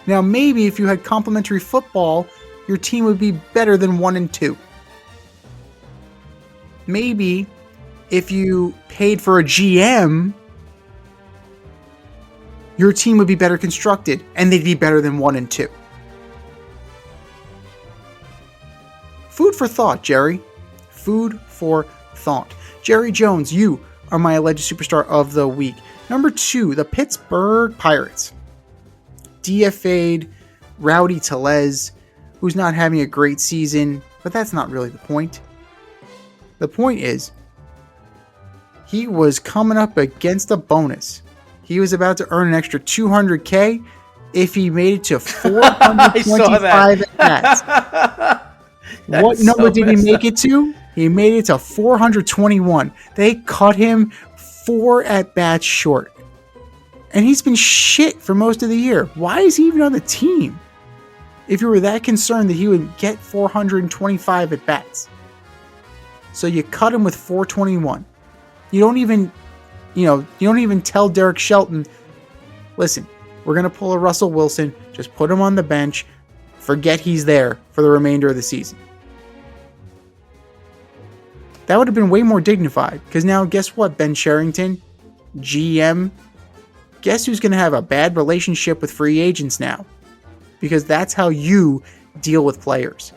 Now, maybe if you had complimentary football, your team would be better than 1-2. Maybe if you paid for a GM, your team would be better constructed, and they'd be better than 1-2. Food for thought, Jerry. Food for thought. Jerry Jones, you are my alleged superstar of the week. Number 2, the Pittsburgh Pirates. DFA'd Rowdy Tellez, who's not having a great season, but that's not really the point. The point is, he was coming up against a bonus. He was about to earn an extra $200K if he made it to 425 at-bats. What number did he make it to? He made it to 421. They cut him 4 at-bats short. And he's been shit for most of the year. Why is he even on the team? If you were that concerned that he would get 425 at-bats. So you cut him with 421. You don't even tell Derek Shelton, listen, we're going to pull a Russell Wilson, just put him on the bench, forget he's there for the remainder of the season. That would have been way more dignified, because now guess what, Ben Sherrington, GM, guess who's going to have a bad relationship with free agents now? Because that's how you deal with players.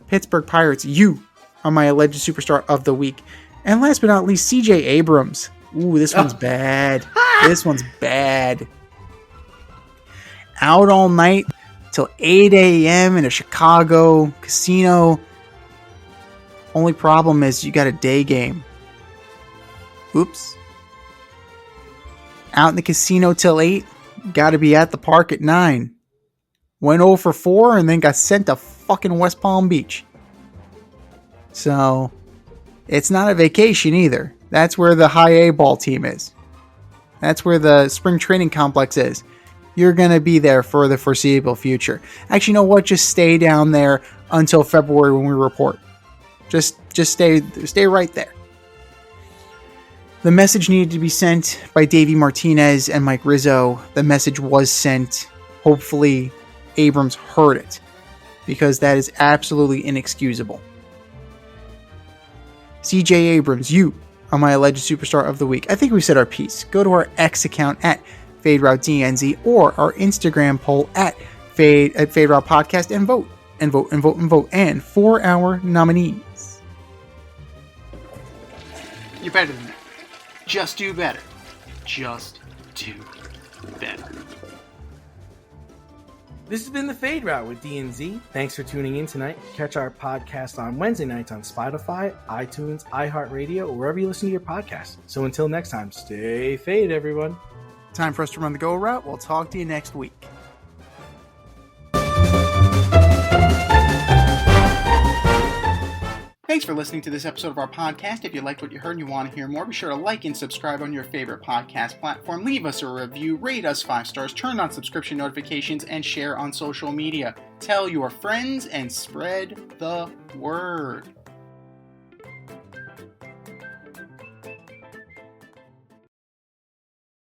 Pittsburgh Pirates, you are my alleged superstar of the week. And last but not least, CJ Abrams. Ooh, this one's bad. This one's bad. Out all night till 8 a.m. in a Chicago casino. Only problem is you got a day game. Oops. Out in the casino till 8. Got to be at the park at 9. Went 0 for 4 and then got sent to fucking West Palm Beach. So, it's not a vacation either. That's where the high A ball team is. That's where the spring training complex is. You're going to be there for the foreseeable future. Actually, you know what? Just stay down there until February when we report. Just stay right there. The message needed to be sent by Davey Martinez and Mike Rizzo. The message was sent. Hopefully, Abrams heard it, because that is absolutely inexcusable. CJ Abrams, you are my alleged superstar of the week. I think we said our piece. Go to our X account at FadeRouteDNZ or our Instagram poll at FadeRoute Podcast and vote. And for our nominees. You're better than that. Just do better. Just do better. This has been the Fade Route with DNZ. Thanks for tuning in tonight. Catch our podcast on Wednesday nights on Spotify, iTunes, iHeartRadio, or wherever you listen to your podcasts. So until next time, stay fade, everyone. Time for us to run the go route. We'll talk to you next week. Thanks for listening to this episode of our podcast. If you liked what you heard and you want to hear more, be sure to like and subscribe on your favorite podcast platform. Leave us a review, rate us 5 stars, turn on subscription notifications, and share on social media. Tell your friends and spread the word.